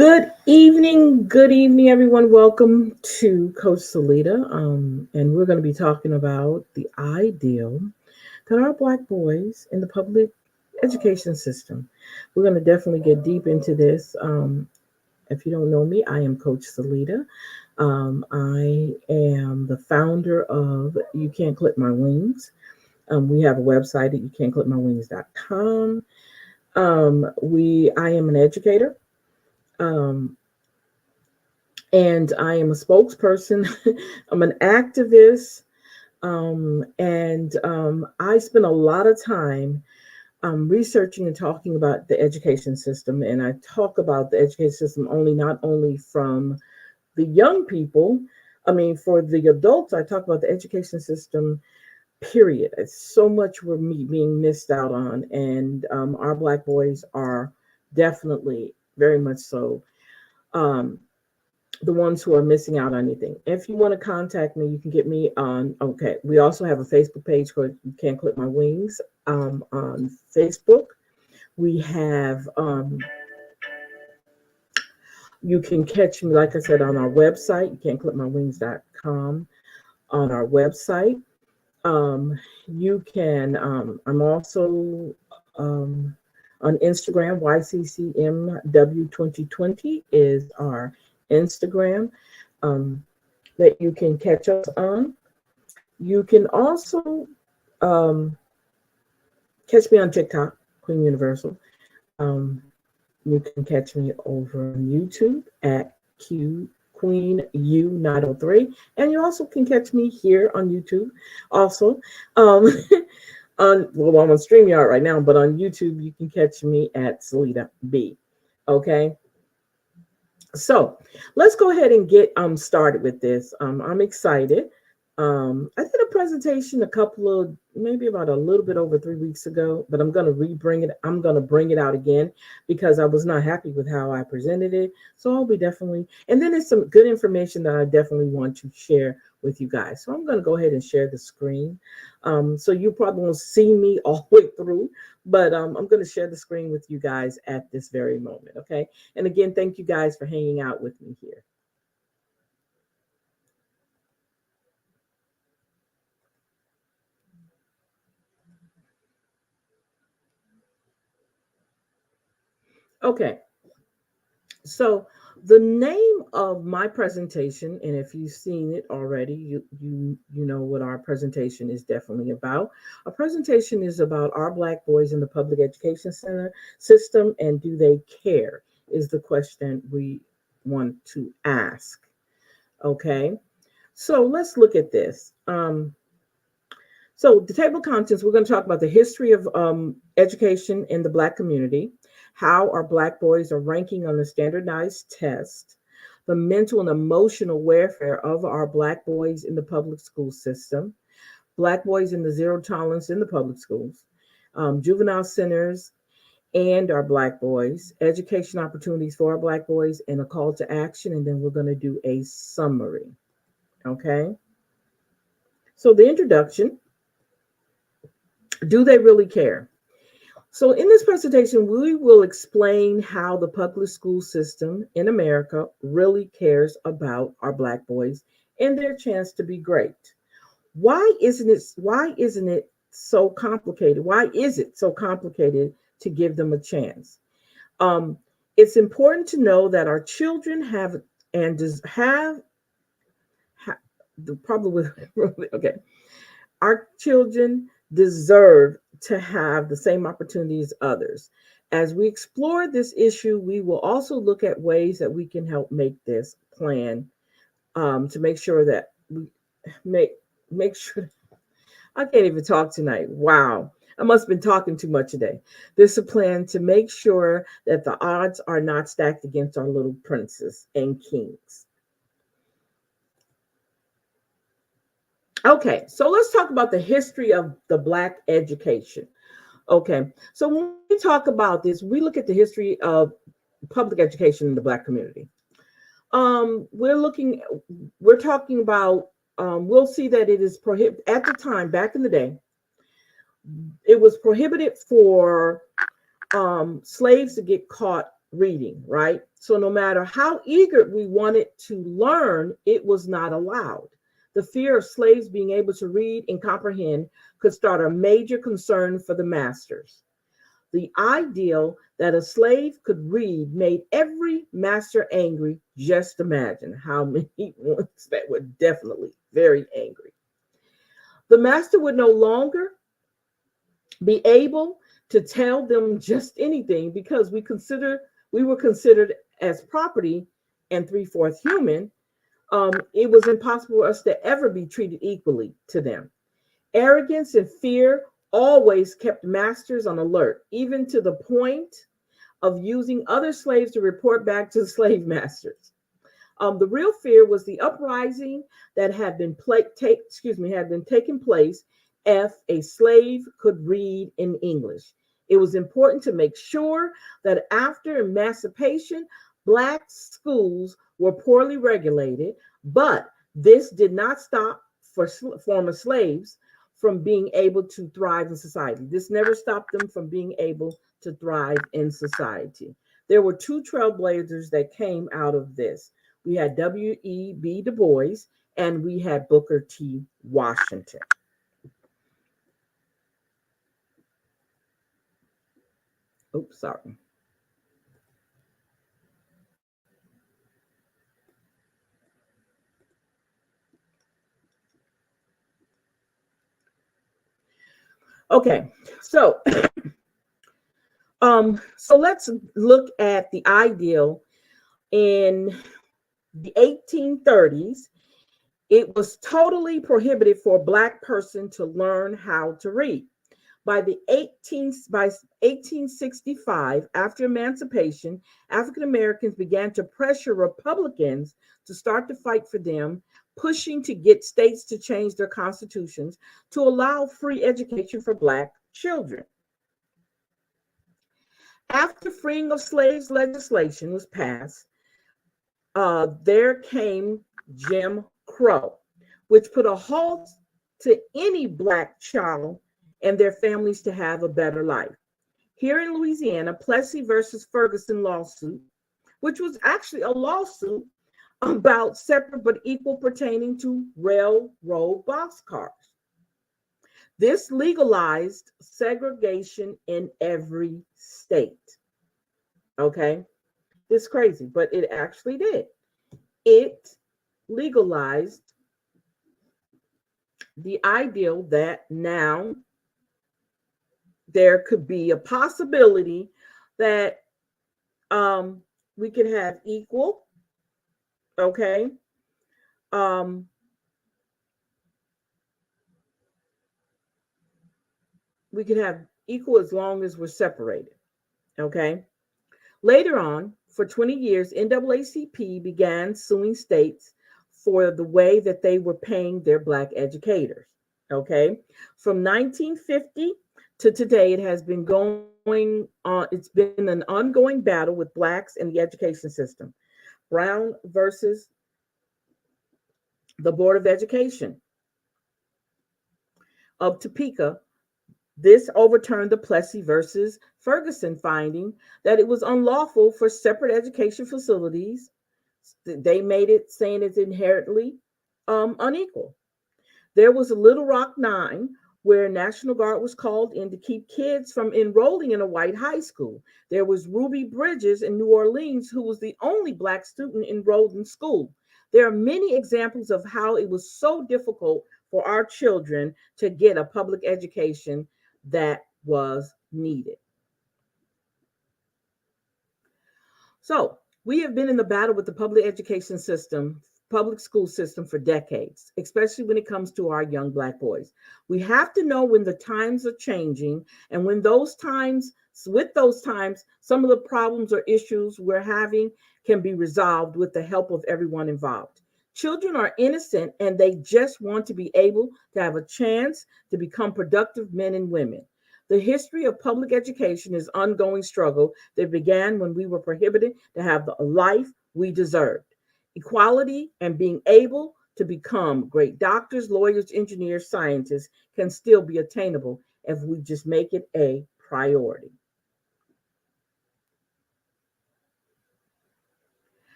Good evening, everyone. Welcome to Coach Salida, and we're going to be talking about the ideal that our Black boys in the public education system. We're going to definitely get deep into this. If you don't know me, I am Coach Salida. I am the founder of You Can't Clip My Wings. We have a website at youcan'tclipmywings.com. I am an educator. Um, and I am a spokesperson. I'm an activist, and I spend a lot of time researching and talking about the education system. And I talk about the education system only not only from the young people. I mean, for the adults, I talk about the education system. Period. It's so much being missed out on, and our Black boys are definitely very much so. Um, the ones who are missing out on anything. If you want to contact me, you can get me on. Okay, we also have a Facebook page called You Can't Clip My Wings on Facebook. We have, you can catch me, like I said, on our website, you can't clip my wings.com on our website. You can, I'm also on Instagram, YCCMW2020 is our Instagram. Um, that you can catch us on. You can also um, catch me on TikTok, Queen Universal. Um, you can catch me over on YouTube at Q Queen U 903, and you also can catch me here on YouTube. Also, um, I'm on StreamYard right now, but on YouTube you can catch me at Salida B. Okay. So let's go ahead and get started with this. I'm excited. I did a presentation a couple of maybe about a little bit over 3 weeks ago, but I'm gonna rebring it. I'm gonna bring it out again because I was not happy with how I presented it. So I'll be definitely, and then there's some good information that I definitely want to share with you guys. So I'm gonna go ahead and share the screen. So you probably won't see me all the way through, but I'm gonna share the screen with you guys at this very moment. Okay. And again, thank you guys for hanging out with me here. Okay, so the name of my presentation, and if you've seen it already, you know what our presentation is definitely about. Our presentation is about our Black boys in the public education center system, and do they care? Is the question we want to ask. Okay, so let's look at this. So, the table of contents, we're going to talk about the history of education in the Black community, how our Black boys are ranking on the standardized test, the mental and emotional welfare of our Black boys in the public school system, Black boys in the zero tolerance in the public schools, juvenile centers and our Black boys, education opportunities for our Black boys, and a call to action. And then we're going to do a summary. Okay. So, the introduction, do they really care? So, in this presentation, we will explain how the public school system in America really cares about our Black boys and their chance to be great. Why isn't it so complicated? Why is it so complicated to give them a chance? Um, it's important to know that our children have and does have the problem with okay, our children deserve to have the same opportunity as others. As we explore this issue, we will also look at ways that we can help make this plan to make sure that we make make sure. I can't even talk tonight. Wow. I must have been talking too much today. This is a plan to make sure that the odds are not stacked against our little princes and kings. Okay, so let's talk about the history of the Black education. Okay, so when we talk about this, we look at the history of public education in the Black community. We're looking, we're talking about, we'll see that it is prohibited at the time, back in the day, it was prohibited for slaves to get caught reading, right? So no matter how eager we wanted to learn, it was not allowed. The fear of slaves being able to read and comprehend could start a major concern for the masters. The ideal that a slave could read made every master angry. Just imagine how many ones that were definitely very angry. The master would no longer be able to tell them just anything because we were considered as property and three-fourths human. It was impossible for us to ever be treated equally to them. Arrogance and fear always kept masters on alert, even to the point of using other slaves to report back to the slave masters. The real fear was the uprising that had been taking place if a slave could read in English. It was important to make sure that after emancipation, Black schools were poorly regulated, but this did not stop former slaves from being able to thrive in society. This never stopped them from being able to thrive in society. There were two trailblazers that came out of this. We had W.E.B. Du Bois and we had Booker T. Washington. Oops, sorry. Okay, so so let's look at the ideal in the 1830s. It was totally prohibited for a Black person to learn how to read. By 1865, after emancipation, African Americans began to pressure Republicans to start to fight for them, pushing to get states to change their constitutions to allow free education for Black children. After freeing of slaves legislation was passed, there came Jim Crow, which put a halt to any Black child and their families to have a better life. Here in Louisiana, Plessy versus Ferguson lawsuit, which was actually a lawsuit about separate but equal pertaining to railroad boxcars. This legalized segregation in every state. Okay, it's crazy, but it actually did. It legalized the ideal that now there could be a possibility that we could have equal, okay, um, we could have equal as long as we're separated, okay. Later on, for 20 years, NAACP began suing states for the way that they were paying their Black educators. Okay. From 1950 to today, it has been going on, it's been an ongoing battle with Blacks in the education system. Brown versus the Board of Education of Topeka. This overturned the Plessy versus Ferguson finding that it was unlawful for separate education facilities. They made it saying it's inherently unequal. There was a Little Rock Nine where National Guard was called in to keep kids from enrolling in a white high school. There was Ruby Bridges in New Orleans, who was the only Black student enrolled in school. There are many examples of how it was so difficult for our children to get a public education that was needed. So we have been in the battle with the public education system, public school system for decades, especially when it comes to our young Black boys. We have to know when the times are changing and when with those times, some of the problems or issues we're having can be resolved with the help of everyone involved. Children are innocent and they just want to be able to have a chance to become productive men and women. The history of public education is an ongoing struggle that began when we were prohibited to have the life we deserved. Equality and being able to become great doctors, lawyers, engineers, scientists can still be attainable if we just make it a priority.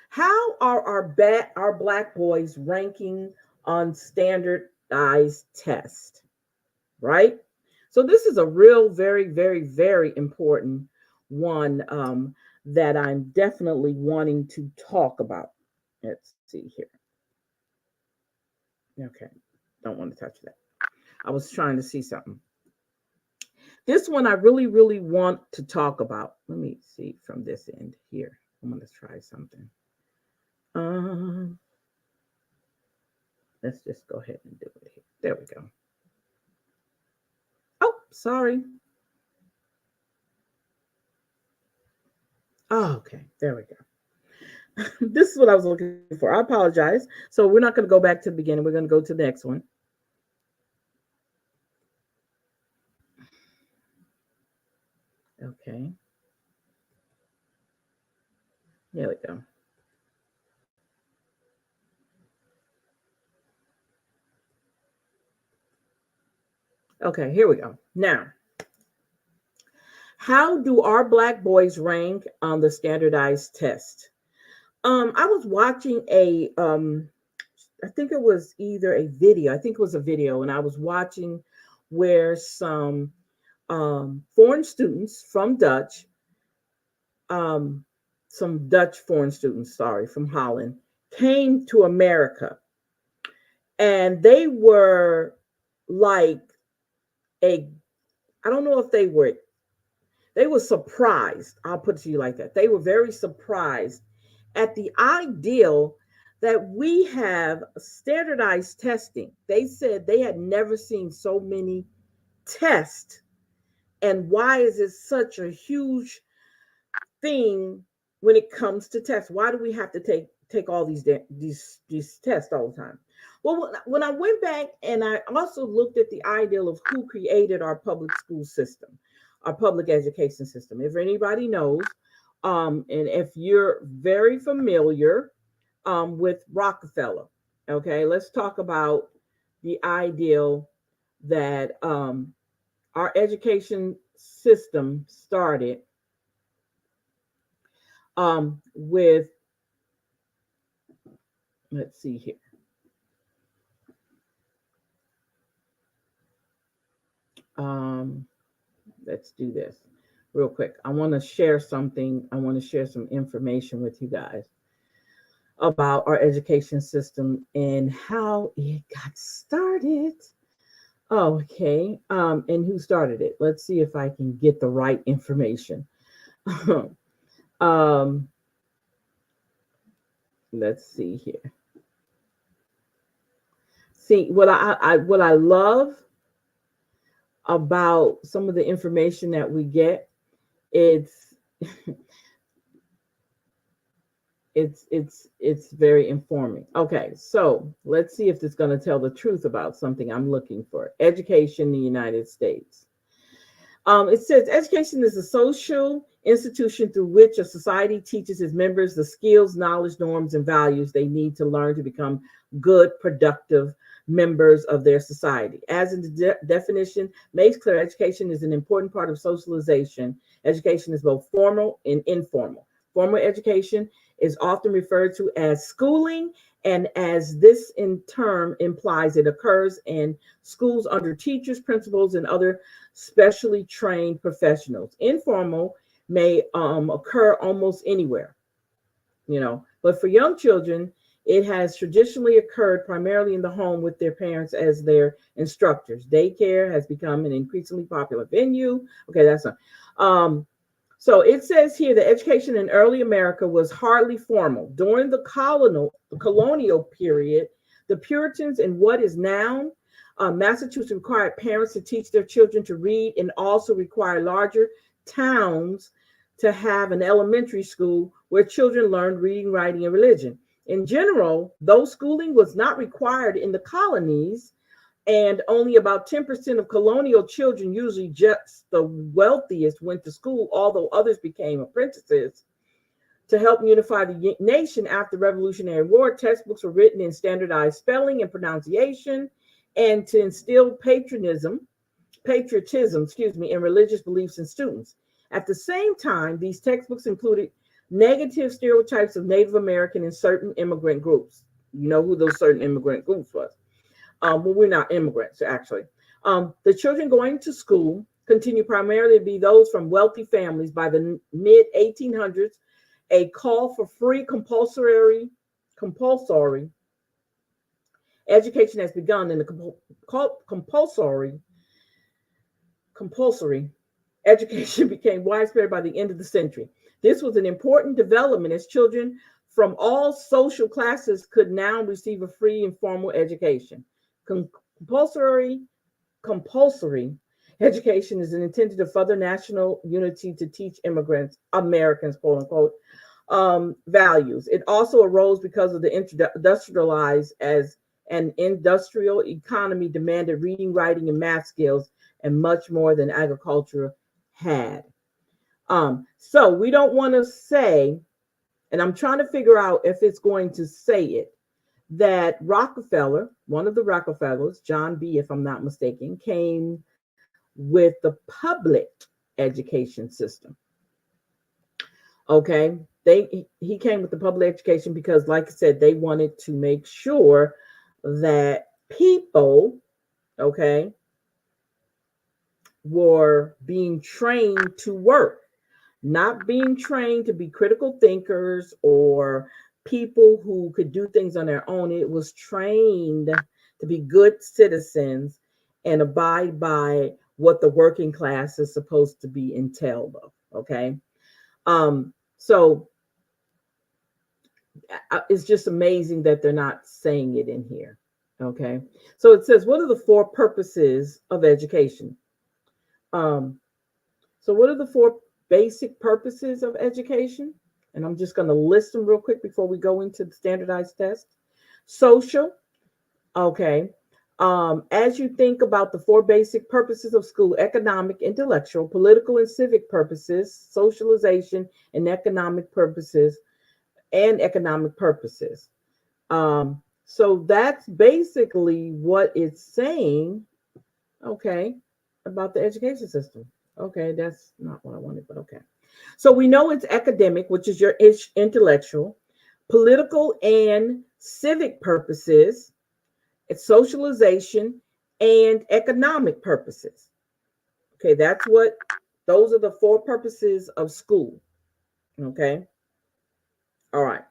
How are our black boys ranking on standardized test? Right? So this is a real, very, very, very important one that I'm definitely wanting to talk about. Let's see here. Okay, don't want to touch that. I was trying to see something. This one I really, really want to talk about. Let me see from this end here. I'm going to try something. Um, let's just go ahead and do it here. There we go. Oh, sorry. Oh, okay, there we go. This is what I was looking for. I apologize. So we're not going to go back to the beginning. We're going to go to the next one. Okay. There we go. Okay, here we go. Now, how do our black boys rank on the standardized test? I was watching I think it was either a video. I think it was a video, and I was watching where foreign students from um, some Dutch foreign students, sorry, from Holland, came to America, and they were like a, I don't know if they were surprised. I'll put it to you like that. They were very surprised at the ideal that we have standardized testing. They said they had never seen so many tests. And why is it such a huge thing when it comes to tests? Why do we have to take all these tests all the time? Well, when I went back and I also looked at the ideal of who created our public school system, our public education system. If anybody knows, and if you're very familiar with Rockefeller, okay, let's talk about the ideal that our education system started with, let's see here. Um, let's do this real quick. I want to share something. I want to share some information with you guys about our education system and how it got started. Oh, okay. And who started it? Let's see if I can get the right information. um, let's see here. See what I love about some of the information that we get. It's it's very informing. Okay, so let's see if it's going to tell the truth about something I'm looking for. Education in the United States. It says education is a social institution through which a society teaches its members the skills, knowledge, norms, and values they need to learn to become good, productive members of their society. As in the definition makes clear, education is an important part of socialization. Education is both formal and informal. Formal education is often referred to as schooling, and as this in turn implies, it occurs in schools under teachers, principals, and other specially trained professionals. Informal may occur almost anywhere, but for young children, it has traditionally occurred primarily in the home with their parents as their instructors. Daycare has become an increasingly popular venue. Okay, that's not. So it says here that education in early America was hardly formal. During the colonial period, the Puritans in what is now Massachusetts required parents to teach their children to read and also required larger towns to have an elementary school where children learned reading, writing, and religion. In general, though schooling was not required in the colonies, and only about 10% of colonial children, usually just the wealthiest, went to school, although others became apprentices. To help unify the nation after the Revolutionary War, textbooks were written in standardized spelling and pronunciation, and to instill patriotism, and religious beliefs in students. At the same time, these textbooks included Negative stereotypes of Native American and certain immigrant groups. You know who those certain immigrant groups was. Well, we're not immigrants, actually. The children going to school continue primarily to be those from wealthy families. By the mid 1800s, a call for free compulsory education has begun, and the compulsory education became widespread by the end of the century. This was an important development as children from all social classes could now receive a free and formal education. Compulsory education is intended to further national unity to teach immigrants, Americans, quote unquote, values. It also arose because of the industrialized as an industrial economy demanded reading, writing, and math skills, and much more than agriculture had. So we don't want to say, and I'm trying to figure out if it's going to say it, that Rockefeller, one of the Rockefellers, John B., if I'm not mistaken, came with the public education system. Okay, he came with the public education because, like I said, they wanted to make sure that people, okay, were being trained to work, not being trained to be critical thinkers or people who could do things on their own. It was trained to be good citizens and abide by what the working class is supposed to be entailed of. Okay. So it's just amazing that they're not saying it in here. Okay. So it says, what are the four purposes of education? So what are the four basic purposes of education? And I'm just going to list them real quick before we go into the standardized test. Social. Okay. As you think about the four basic purposes of school: economic, intellectual, political, and civic purposes, socialization, and economic purposes. So that's basically what it's saying, okay, about the education system. Okay, that's not what I wanted, but okay. So we know it's academic, which is your intellectual, political and civic purposes, it's socialization, and economic purposes. Okay, those are the four purposes of school. Okay. All right.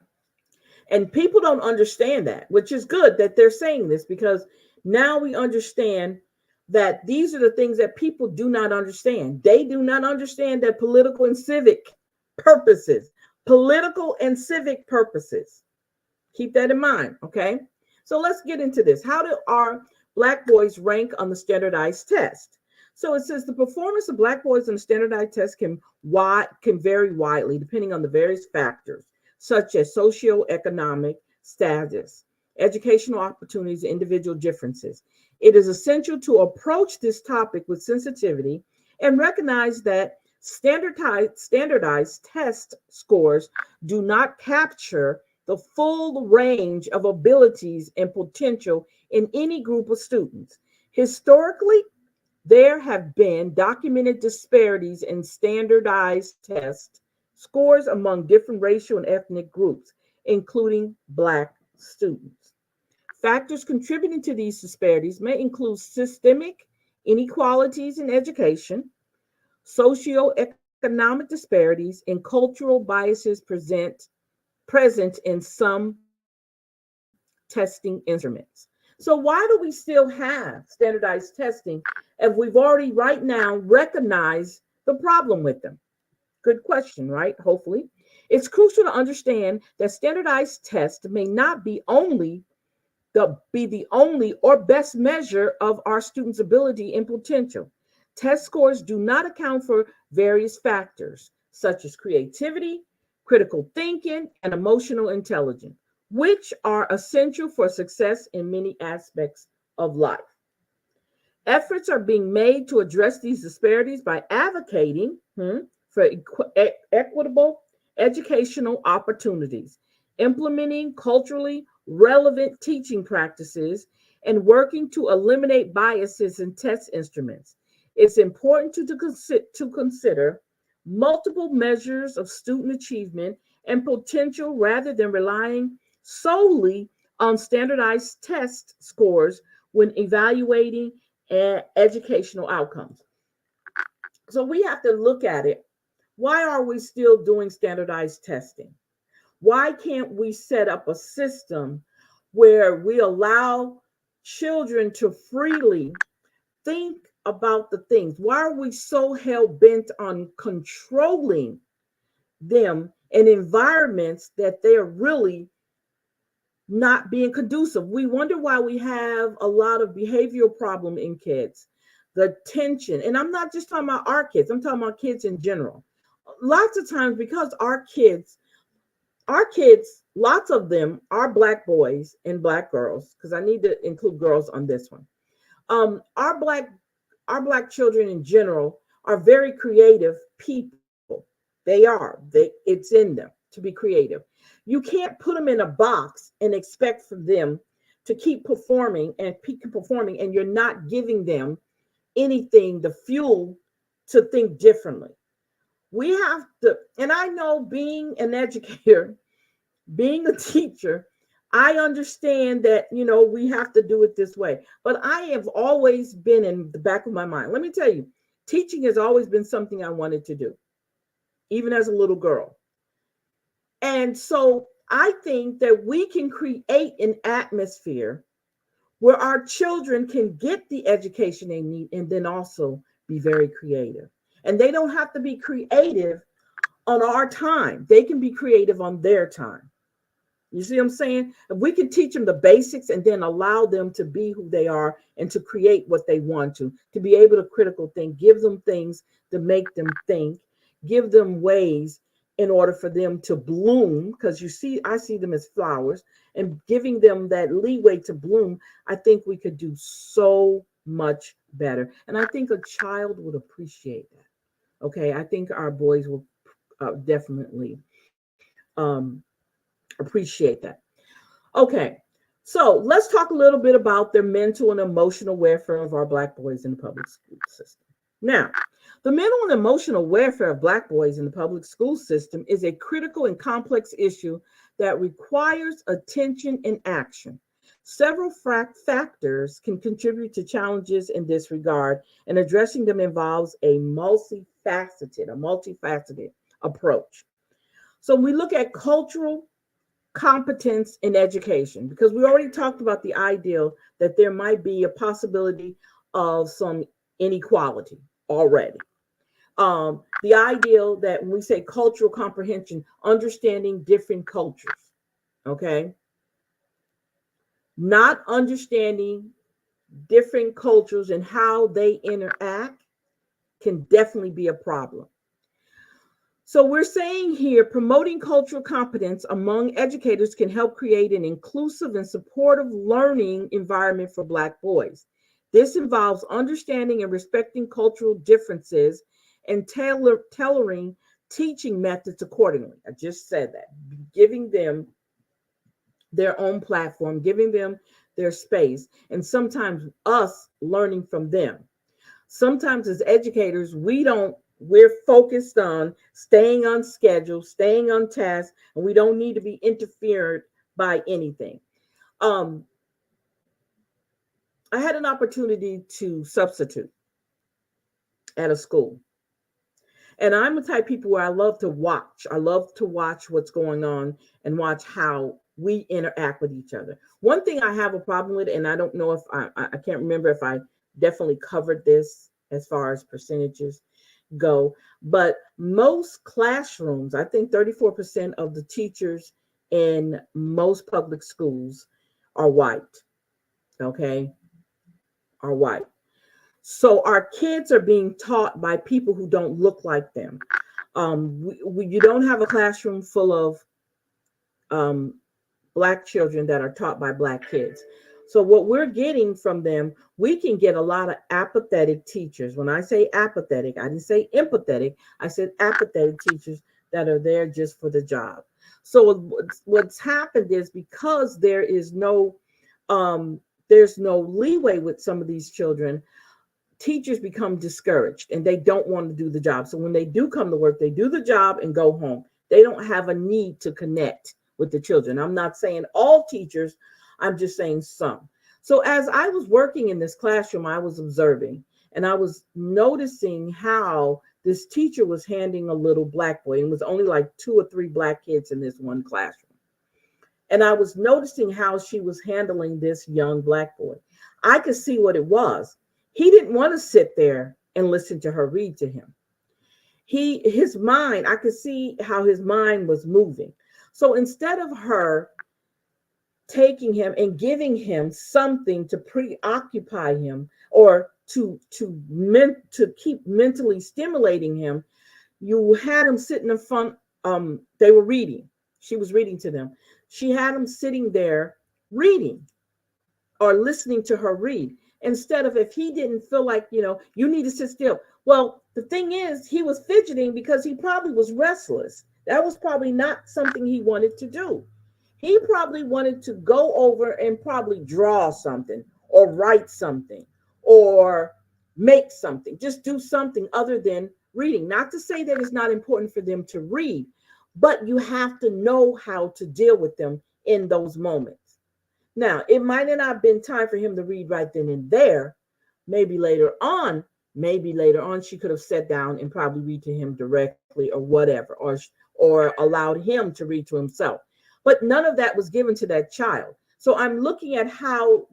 And people don't understand that, which is good that they're saying this, because now we understand that these are the things that people do not understand. They do not understand that political and civic purposes. Keep that in mind, okay? So let's get into this. How do our Black boys rank on the standardized test? So it says the performance of Black boys on the standardized test can vary widely depending on the various factors, such as socioeconomic status, educational opportunities, and individual differences. It is essential to approach this topic with sensitivity and recognize that standardized test scores do not capture the full range of abilities and potential in any group of students. Historically, there have been documented disparities in standardized test scores among different racial and ethnic groups, including Black students. Factors contributing to these disparities may include systemic inequalities in education, socioeconomic disparities, and cultural biases present in some testing instruments. So why do we still have standardized testing if we've already right now recognized the problem with them? Good question, right? Hopefully. It's crucial to understand that standardized tests may not be the only or best measure of our students' ability and potential. Test scores do not account for various factors such as creativity, critical thinking, and emotional intelligence, which are essential for success in many aspects of life. Efforts are being made to address these disparities by advocating for equitable educational opportunities, implementing culturally relevant teaching practices, and working to eliminate biases in test instruments. It's important to consider multiple measures of student achievement and potential rather than relying solely on standardized test scores when evaluating educational outcomes. So we have to look at it. Why are we still doing standardized testing? Why can't we set up a system where we allow children to freely think about the things? Why are we so hell bent on controlling them in environments that they're really not being conducive? We wonder why we have a lot of behavioral problem in kids, the tension. And I'm not just talking about our kids, I'm talking about kids in general. Lots of times, because our kids, lots of them are Black boys and Black girls, because I need to include girls on this one. Um, our black our Black children in general are very creative people. They are. It's in them to be creative. You can't put them in a box and expect for them to keep performing, and you're not giving them anything, the fuel to think differently. We have to, and I know, being an educator, being a teacher, I understand that, we have to do it this way. But I have always been in the back of my mind. Let me tell you, teaching has always been something I wanted to do, even as a little girl. And so I think that we can create an atmosphere where our children can get the education they need and then also be very creative. And they don't have to be creative on our time, they can be creative on their time. You see what I'm saying? If we can teach them the basics and then allow them to be who they are and to create what they want to be able to critical think, give them things to make them think, give them ways in order for them to bloom. Because I see them as flowers, and giving them that leeway to bloom, I think we could do so much better. And I think a child would appreciate that. Okay. I think our boys will definitely um, appreciate that. Okay, so let's talk a little bit about the mental and emotional welfare of our Black boys in the public school system. Now, the mental and emotional welfare of Black boys in the public school system is a critical and complex issue that requires attention and action. Several factors can contribute to challenges in this regard, and addressing them involves a multifaceted approach. So we look at cultural competence in education, because we already talked about the ideal that there might be a possibility of some inequality already. The ideal that when we say cultural comprehension, understanding different cultures, okay, not understanding different cultures and how they interact can definitely be a problem. So we're saying here, promoting cultural competence among educators can help create an inclusive and supportive learning environment for Black boys. This involves understanding and respecting cultural differences and tailoring teaching methods accordingly. I just said that, giving them their own platform, giving them their space, and sometimes us learning from them. Sometimes as educators, we're focused on staying on schedule, staying on task, and we don't need to be interfered by anything. Um, I had an opportunity to substitute at a school. And I'm the type of people where I love to watch. I love to watch what's going on and watch how we interact with each other. One thing I have a problem with, and I don't know if I can't remember if I definitely covered this as far as percentages go, but most classrooms, I think 34% of the teachers in most public schools are white, okay, are white. So our kids are being taught by people who don't look like them. You don't have a classroom full of um, Black children that are taught by Black kids. So what we're getting from them, we can get a lot of apathetic teachers. When I say apathetic, I didn't say empathetic. I said apathetic teachers that are there just for the job. So what's happened is, because there's no leeway with some of these children, teachers become discouraged and they don't want to do the job. So when they do come to work, they do the job and go home. They don't have a need to connect with the children. I'm not saying all teachers, I'm just saying some. So as I was working in this classroom, I was observing and I was noticing how this teacher was handing a little black boy, and it was only like 2 or 3 black kids in this one classroom. And I was noticing how she was handling this young black boy. I could see what it was. He didn't want to sit there and listen to her read to him. His mind, I could see how his mind was moving. So instead of her taking him and giving him something to preoccupy him or to keep mentally stimulating him, you had him sitting in front. They were reading. She was reading to them. She had him sitting there reading or listening to her read, instead of, if he didn't feel like, you need to sit still. Well, the thing is, he was fidgeting because he probably was restless. That was probably not something he wanted to do. He probably wanted to go over and probably draw something or write something or make something, just do something other than reading. Not to say that it's not important for them to read, but you have to know how to deal with them in those moments. Now, it might not have been time for him to read right then and there. Maybe later on she could have sat down and probably read to him directly or whatever, or allowed him to read to himself. But none of that was given to that child. So I'm looking at how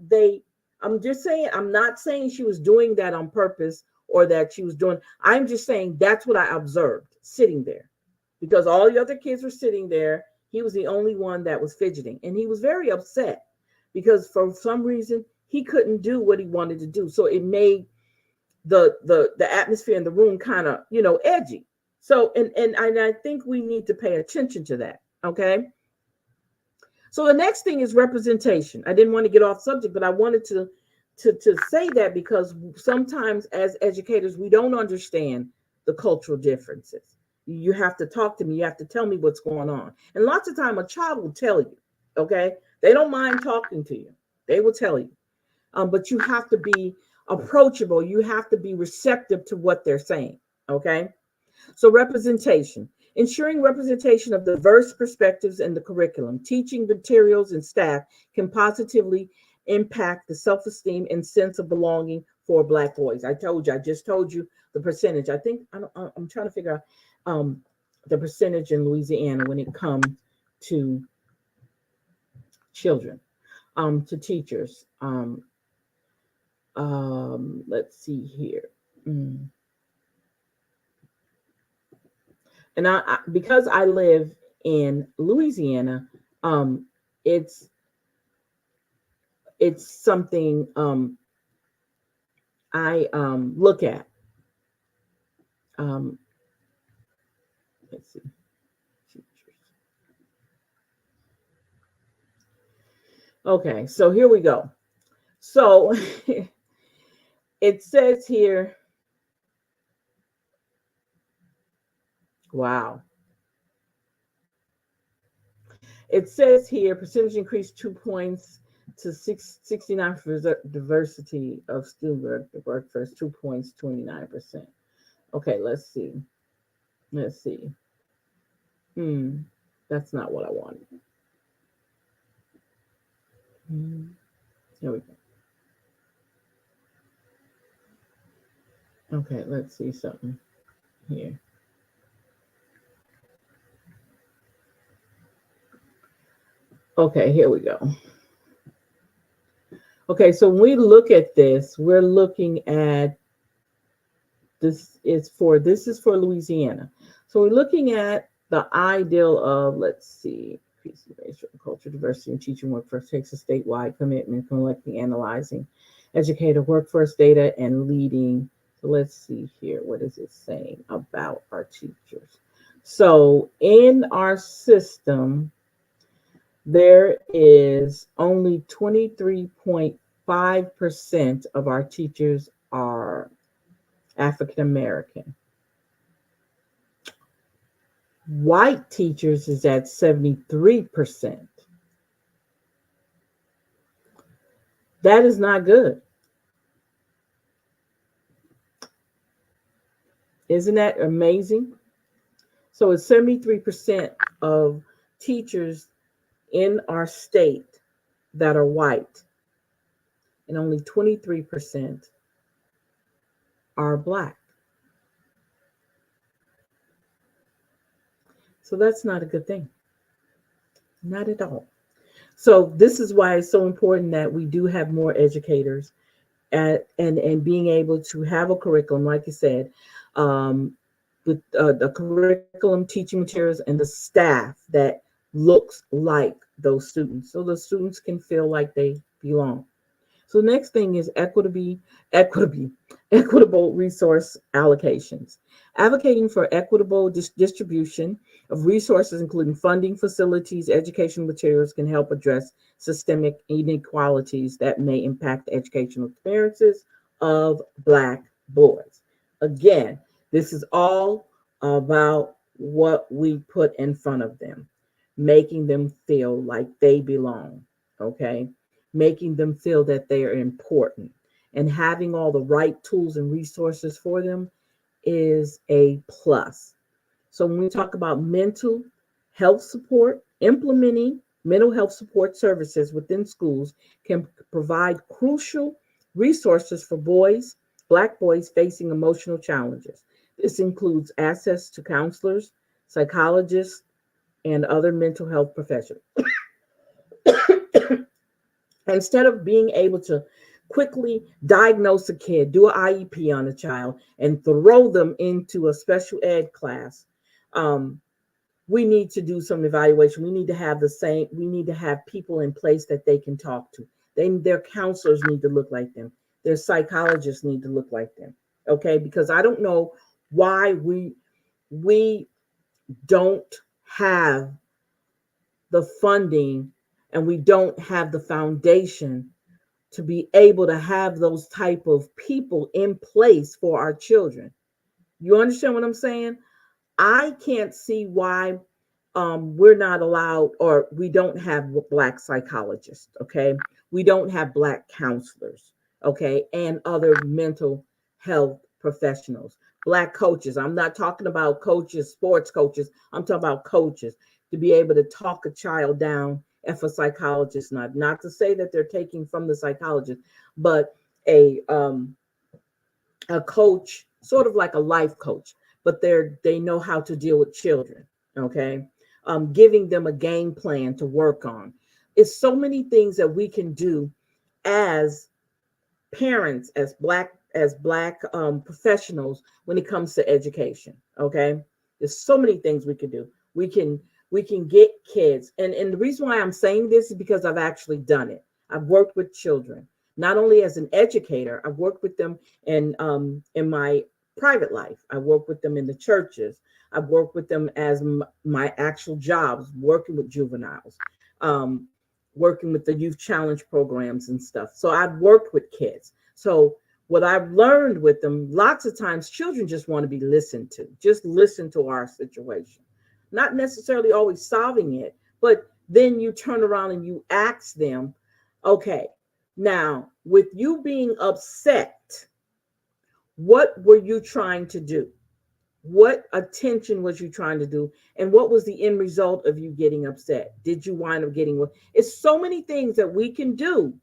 I'm just saying, I'm not saying she was doing that on purpose or that she was doing, I'm just saying that's what I observed sitting there, because all the other kids were sitting there. He was the only one that was fidgeting, and he was very upset because for some reason he couldn't do what he wanted to do. So it made the atmosphere in the room kind of, edgy. So, and I think we need to pay attention to that. Okay. So the next thing is representation. I didn't want to get off subject, but I wanted to say that because sometimes as educators, we don't understand the cultural differences. You have to talk to me. You have to tell me what's going on. And lots of time a child will tell you, okay? They don't mind talking to you. They will tell you. But you have to be approachable. You have to be receptive to what they're saying, okay? So representation. Ensuring representation of diverse perspectives in the curriculum, teaching materials, and staff can positively impact the self-esteem and sense of belonging for Black boys. I just told you the percentage. I think I'm trying to figure out the percentage in Louisiana when it comes to children, to teachers. Let's see here. And I because I live in Louisiana, it's something I look at. Let's see. Okay, so here we go. So it says here, wow. It says here, percentage increased 2 points to 69 for diversity of student workforce, 2 points, 29%. Okay, let's see. That's not what I wanted. Here we go. Okay, let's see something here. Okay, here we go. Okay, so when we look at this, we're looking at this is for Louisiana. So we're looking at the ideal of, let's see, increasing racial and cultural diversity in teaching workforce takes a statewide commitment, collecting, analyzing, educator workforce data, and leading. So let's see here. What is it saying about our teachers? So in our system, there is only 23.5% of our teachers are African American. White teachers is at 73%. That is not good. Isn't that amazing? So it's 73% of teachers in our state that are white, and only 23% are black. So that's not a good thing. Not at all. So this is why it's so important that we do have more educators and being able to have a curriculum, like you said, um, with the curriculum, teaching materials, and the staff that looks like those students, so the students can feel like they belong. So the next thing is equity, equitable resource allocations. Advocating for equitable distribution of resources, including funding, facilities, educational materials, can help address systemic inequalities that may impact the educational experiences of Black boys. Again, this is all about what we put in front of them, making them feel like they belong. Okay, making them feel that they are important, and having all the right tools and resources for them is a plus. So when we talk about mental health support, implementing mental health support services within schools can provide crucial resources for boys, Black boys facing emotional challenges. This includes access to counselors, psychologists, and other mental health professionals. Instead of being able to quickly diagnose a kid, do an IEP on a child, and throw them into a special ed class, um, we need to do some evaluation. We need to have we need to have people in place that they can talk to. Their counselors need to look like them. Their psychologists need to look like them. Okay, because I don't know why we don't have the funding and we don't have the foundation to be able to have those type of people in place for our children. You understand what I'm saying? I can't see why we're not allowed, or we don't have Black psychologists. Okay, we don't have Black counselors. Okay, and other mental health professionals. Black coaches. I'm not talking about coaches, sports coaches. I'm talking about coaches to be able to talk a child down. If a psychologist, not to say that they're taking from the psychologist, but a um, a coach, sort of like a life coach, but they know how to deal with children. Okay, giving them a game plan to work on. It's so many things that we can do as parents, as black professionals when it comes to education. Okay, there's so many things we can do. We can get kids, and the reason why I'm saying this is because I've actually done it. I've worked with children, not only as an educator. I've worked with them in my private life. I work with them in the churches. I've worked with them as my actual jobs, working with juveniles, um, working with the youth challenge programs and stuff. So I've worked with kids. So what I've learned with them, lots of times children just want to be listened to, just listen to our situation, not necessarily always solving it, but then you turn around and you ask them, okay, now with you being upset, what were you trying to do? What attention was you trying to do? And what was the end result of you getting upset? Did you wind up getting what? It's so many things that we can do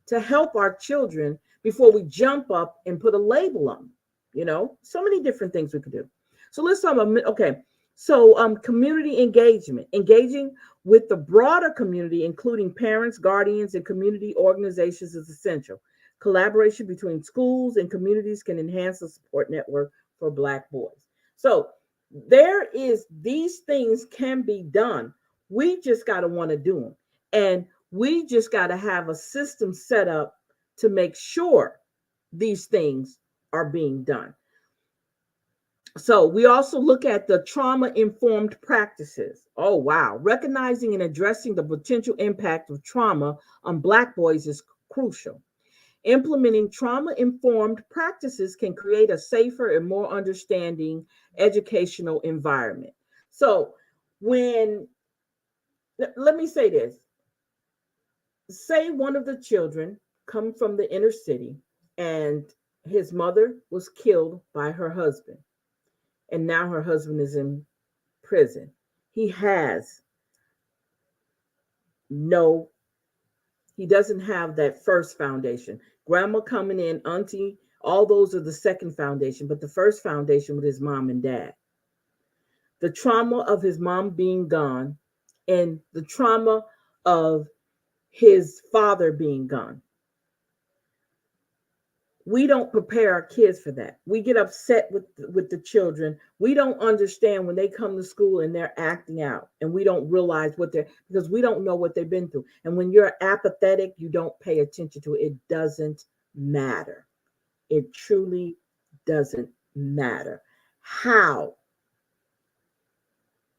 to help our children before we jump up and put a label on them. So many different things we could do. So let's talk about, okay. So community engagement, engaging with the broader community, including parents, guardians, and community organizations is essential. Collaboration between schools and communities can enhance the support network for Black boys. So these things can be done. We just got to want to do them. And we just got to have a system set up to make sure these things are being done. So we also look at the trauma informed practices. Oh, wow. Recognizing and addressing the potential impact of trauma on Black boys is crucial. Implementing trauma informed practices can create a safer and more understanding educational environment. So, when, let me say this, say one of the children come from the inner city and his mother was killed by her husband, and now her husband is in prison. He has no, he doesn't have that first foundation. Grandma coming in, auntie, all those are the second foundation, but the first foundation with his mom and dad. The trauma of his mom being gone and the trauma of his father being gone. We don't prepare our kids for that. We get upset with the children. We don't understand when they come to school and they're acting out and we don't realize what they're, because we don't know what they've been through. And when you're apathetic, you don't pay attention to it. It doesn't matter. It truly doesn't matter how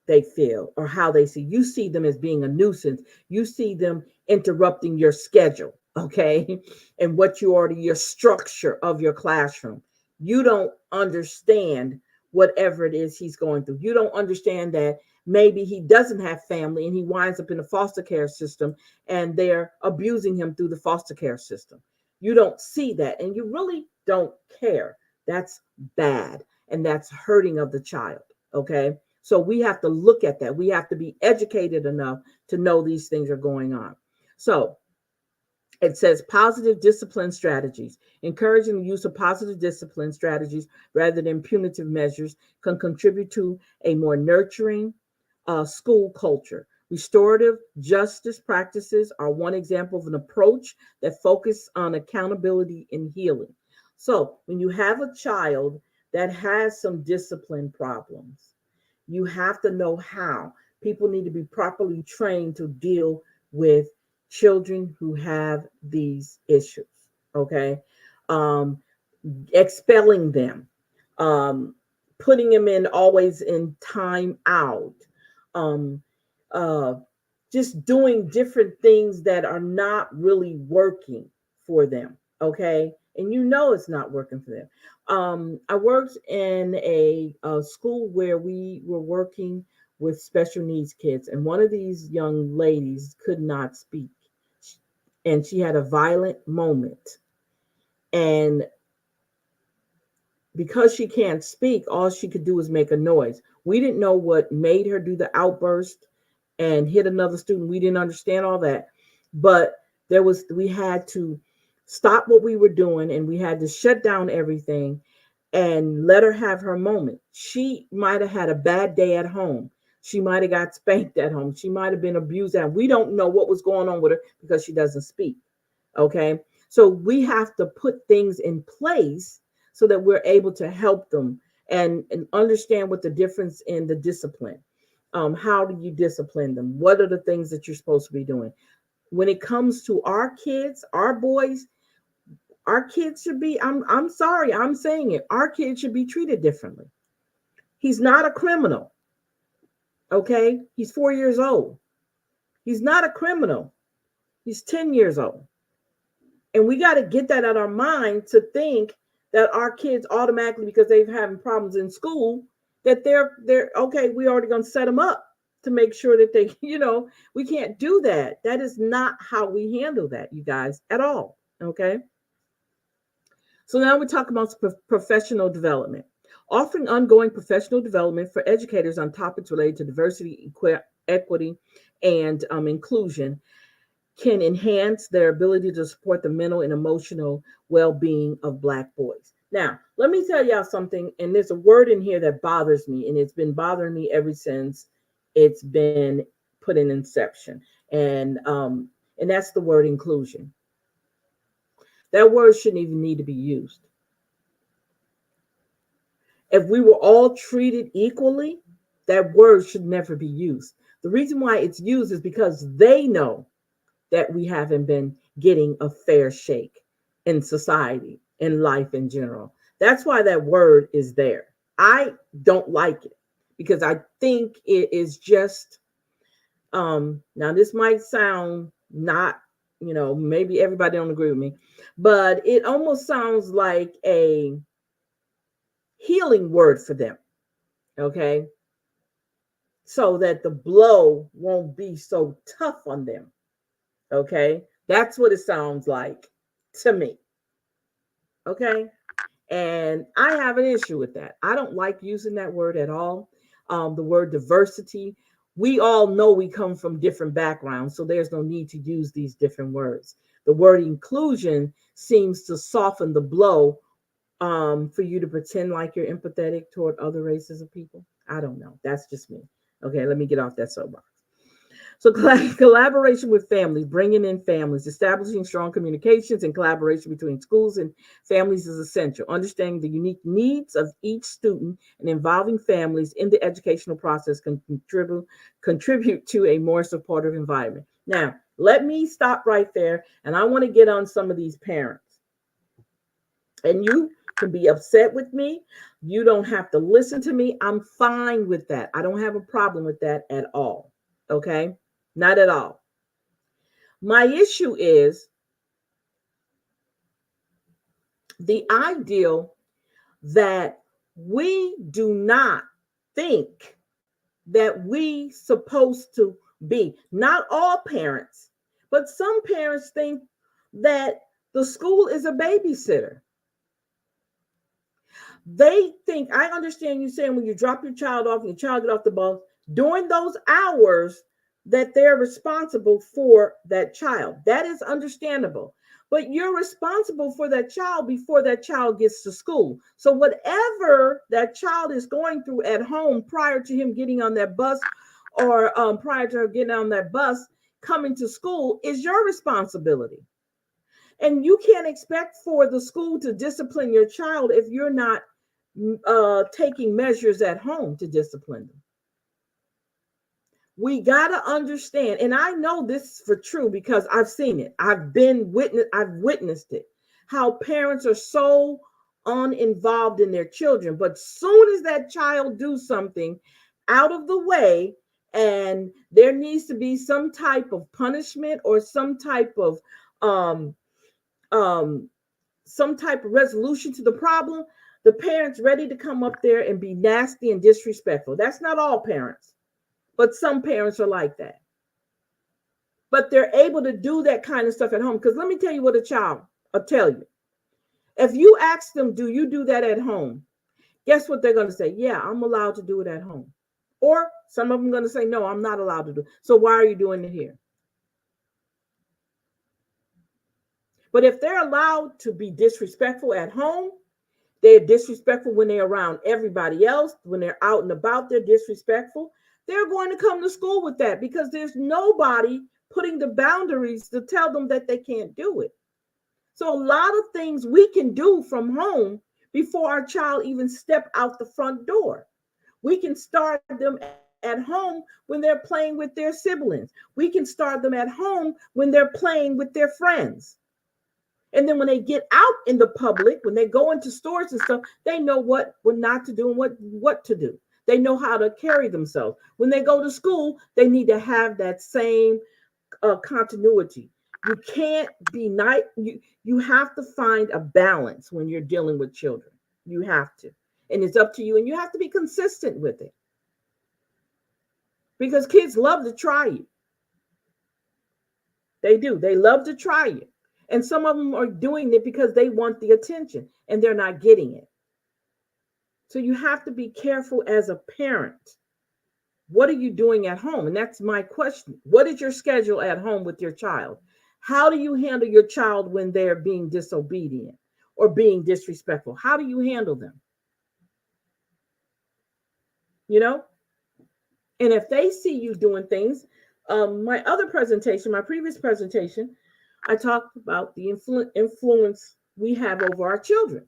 they feel or how they see. You see them as being a nuisance. You see them interrupting your schedule, okay? And what you already, your structure of your classroom. You don't understand whatever it is he's going through. You don't understand that maybe he doesn't have family and he winds up in the foster care system and they're abusing him through the foster care system. You don't see that and you really don't care. That's bad and that's hurting of the child, okay? So we have to look at that. We have to be educated enough to know these things are going on. So it says positive discipline strategies. Encouraging the use of positive discipline strategies rather than punitive measures can contribute to a more nurturing school culture. Restorative justice practices are one example of an approach that focuses on accountability and healing. So when you have a child that has some discipline problems, you have to know how. People need to be properly trained to deal with children who have these issues. Okay. Um, Expelling them, putting them in always in time out, um, uh, just doing different things that are not really working for them. Okay. And you know it's not working for them. I worked in a school where we were working with special needs kids, and one of these young ladies could not speak, and she had a violent moment. And because she can't speak, all she could do is make a noise. We didn't know what made her do the outburst and hit another student. We didn't understand all that. But we had to stop what we were doing and we had to shut down everything and let her have her moment. She might have had a bad day at home. She might have got spanked at home. She might have been abused at home. We don't know what was going on with her because she doesn't speak. Okay. So we have to put things in place so that we're able to help them and understand what the difference in the discipline. How do you discipline them? What are the things that you're supposed to be doing? When it comes to our kids, our boys, our kids should be, I'm sorry, I'm saying it, our kids should be treated differently. He's not a criminal. Okay. He's 4 years old. He's not a criminal. He's 10 years old. And we got to get that out of our mind to think that our kids automatically, because they've having problems in school, that they're okay, we already gonna set them up to make sure that they, we can't do that. That is not how we handle that, you guys, at all. Okay. So now we talk about professional development. Offering ongoing professional development for educators on topics related to diversity, equity, and inclusion can enhance their ability to support the mental and emotional well-being of Black boys. Now, let me tell y'all something, and there's a word in here that bothers me, and it's been bothering me ever since it's been put in Inception, and that's the word inclusion. That word shouldn't even need to be used. If we were all treated equally, that word should never be used. The reason why it's used is because they know that we haven't been getting a fair shake in society, in life in general. That's why that word is there. I don't like it because I think it is just, now this might sound not, maybe everybody don't agree with me, but it almost sounds like a healing word for them. Okay. So that the blow won't be so tough on them. Okay. That's what it sounds like to me. Okay. And I have an issue with that. I don't like using that word at all. the word diversity. We all know we come from different backgrounds, so there's no need to use these different words. The word inclusion seems to soften the blow for you to pretend like you're empathetic toward other races of people. I don't know. That's just me. Okay, let me get off that soapbox. So collaboration with families, bringing in families, establishing strong communications and collaboration between schools and families is essential. Understanding the unique needs of each student and involving families in the educational process can contribute to a more supportive environment. Now, let me stop right there, and I want to get on some of these parents. And you can be upset with me. You don't have to listen to me. I'm fine with that. I don't have a problem with that at all. Okay? Not at all. My issue is the ideal that we do not think that we supposed to be. Not all parents, but some parents think that the school is a babysitter. They think, I understand you saying when you drop your child off and your child get off the bus, during those hours that they're responsible for that child. That is understandable. But you're responsible for that child before that child gets to school. So whatever that child is going through at home prior to him getting on that bus or prior to her getting on that bus coming to school is your responsibility. And you can't expect for the school to discipline your child if you're not taking measures at home to discipline them. We got to understand, and I know this for true because I've seen it. I've witnessed it, how parents are so uninvolved in their children. But soon as that child do something out of the way, and there needs to be some type of punishment or some type of resolution to the problem, the parents ready to come up there and be nasty and disrespectful. That's not all parents, but some parents are like that. But they're able to do that kind of stuff at home. Because let me tell you what a child will tell you. If you ask them, do you do that at home? Guess what they're going to say? Yeah, I'm allowed to do it at home. Or some of them are going to say, no, I'm not allowed to do it. So why are you doing it here? But if they're allowed to be disrespectful at home, they're disrespectful when they're around everybody else. When they're out and about, they're disrespectful. They're going to come to school with that because there's nobody putting the boundaries to tell them that they can't do it. So a lot of things we can do from home before our child even step out the front door. We can start them at home when they're playing with their siblings. We can start them at home when they're playing with their friends. And then when they get out in the public, when they go into stores and stuff, they know what not to do and what to do. They know how to carry themselves. When they go to school, they need to have that same continuity. You can't be nice. You have to find a balance when you're dealing with children. You have to. And it's up to you. And you have to be consistent with it. Because kids love to try you. They do. They love to try you. And some of them are doing it because they want the attention and they're not getting it. So you have to be careful as a parent. What are you doing at home? And that's my question. What is your schedule at home with your child? How do you handle your child when they're being disobedient or being disrespectful? How do you handle them? You know? And if they see you doing things, my previous presentation, I talked about the influence we have over our children,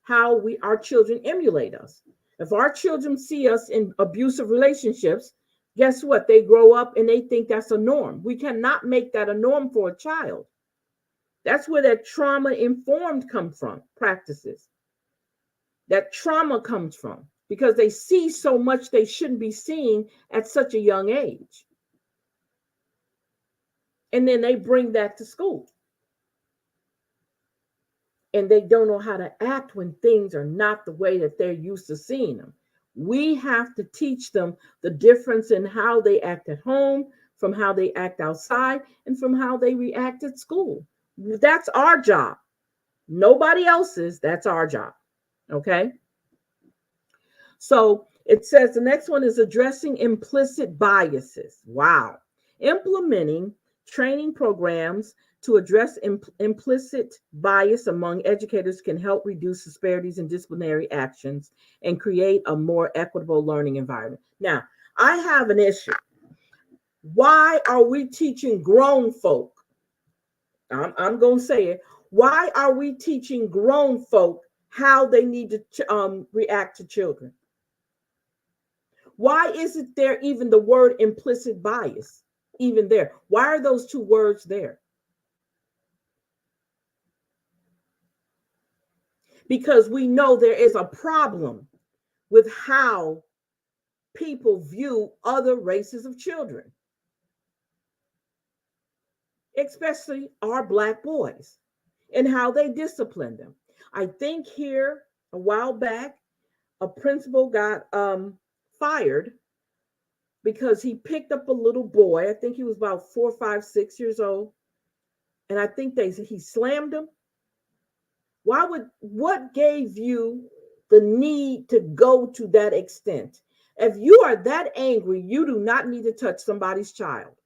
how our children emulate us. If our children see us in abusive relationships, guess what? They grow up and they think that's a norm. We cannot make that a norm for a child. That's where that trauma-informed practices. That trauma comes from because they see so much they shouldn't be seeing at such a young age. And then they bring that to school. And they don't know how to act when things are not the way that they're used to seeing them. We have to teach them the difference in how they act at home, from how they act outside, and from how they react at school. That's our job. Nobody else's. That's our job. Okay? So It says the next one is addressing implicit biases. Wow. Implementing training programs to address implicit bias among educators can help reduce disparities in disciplinary actions and create a more equitable learning environment. Now, I have an issue. Why are we teaching grown folk? I'm going to say it. Why are we teaching grown folk how they need to react to children? Why isn't there even the word implicit bias even there? Why are those two words there? Because we know there is a problem with how people view other races of children, especially our Black boys, and how they discipline them. I think here a while back, a principal got fired because he picked up a little boy. I think he was about 4, 5, 6 years old, and I think he slammed him. What gave you the need to go to that extent? If you are that angry, you do not need to touch somebody's child.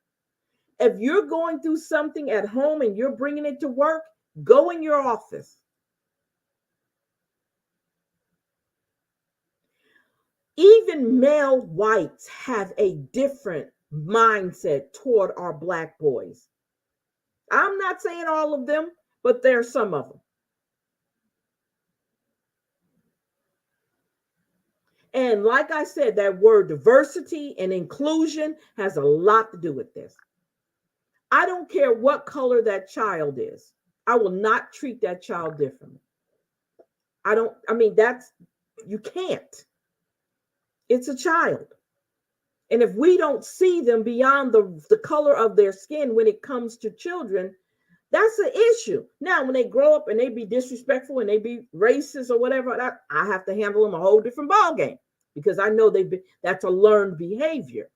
If you're going through something at home and you're bringing it to work, go in your office. Even male whites have a different mindset toward our Black boys. I'm not saying all of them, but there are some of them. And like I said, that word diversity and inclusion has a lot to do with this. I don't care what color that child is. I will not treat that child differently. You can't. It's a child. And if we don't see them beyond the color of their skin when it comes to children, that's an issue. Now, when they grow up and they be disrespectful and they be racist or whatever, I have to handle them a whole different ballgame because I know that's a learned behavior.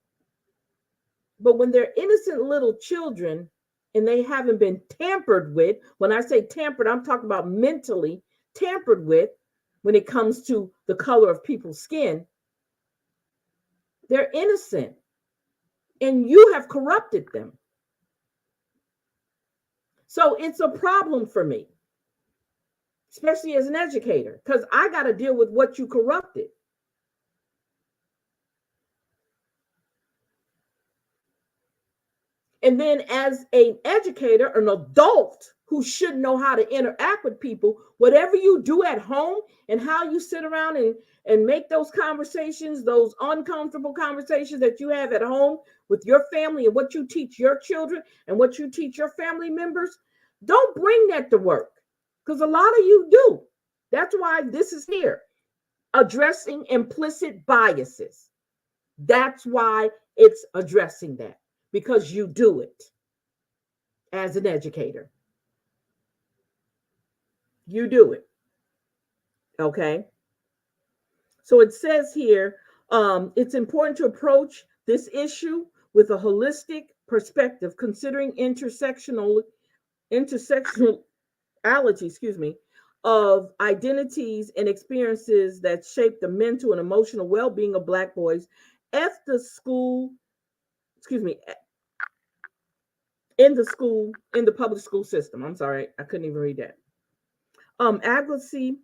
But when they're innocent little children and they haven't been tampered with, when I say tampered, I'm talking about mentally tampered with when it comes to the color of people's skin, they're innocent and you have corrupted them. So it's a problem for me, especially as an educator, because I got to deal with what you corrupted. And then as an educator, an adult who should know how to interact with people, whatever you do at home and how you sit around and make those conversations, those uncomfortable conversations that you have at home with your family and what you teach your children and what you teach your family members, don't bring that to work because a lot of you do. That's why this is here, addressing implicit biases. That's why it's addressing that, because you do it as an educator. You do it. Okay. So it says here, it's important to approach this issue with a holistic perspective, considering intersectionality, of identities and experiences that shape the mental and emotional well-being of Black boys at the school, in the public school system. I'm sorry, I couldn't even read that. Advocacy,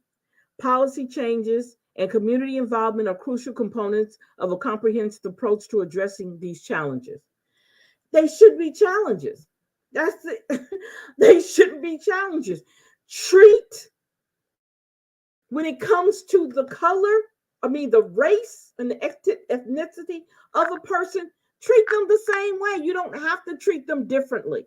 policy changes, and community involvement are crucial components of a comprehensive approach to addressing these challenges. They should be challenges. That's it. They shouldn't be challenges. Treat, when it comes to the the race and the ethnicity of a person, treat them the same way. You don't have to treat them differently.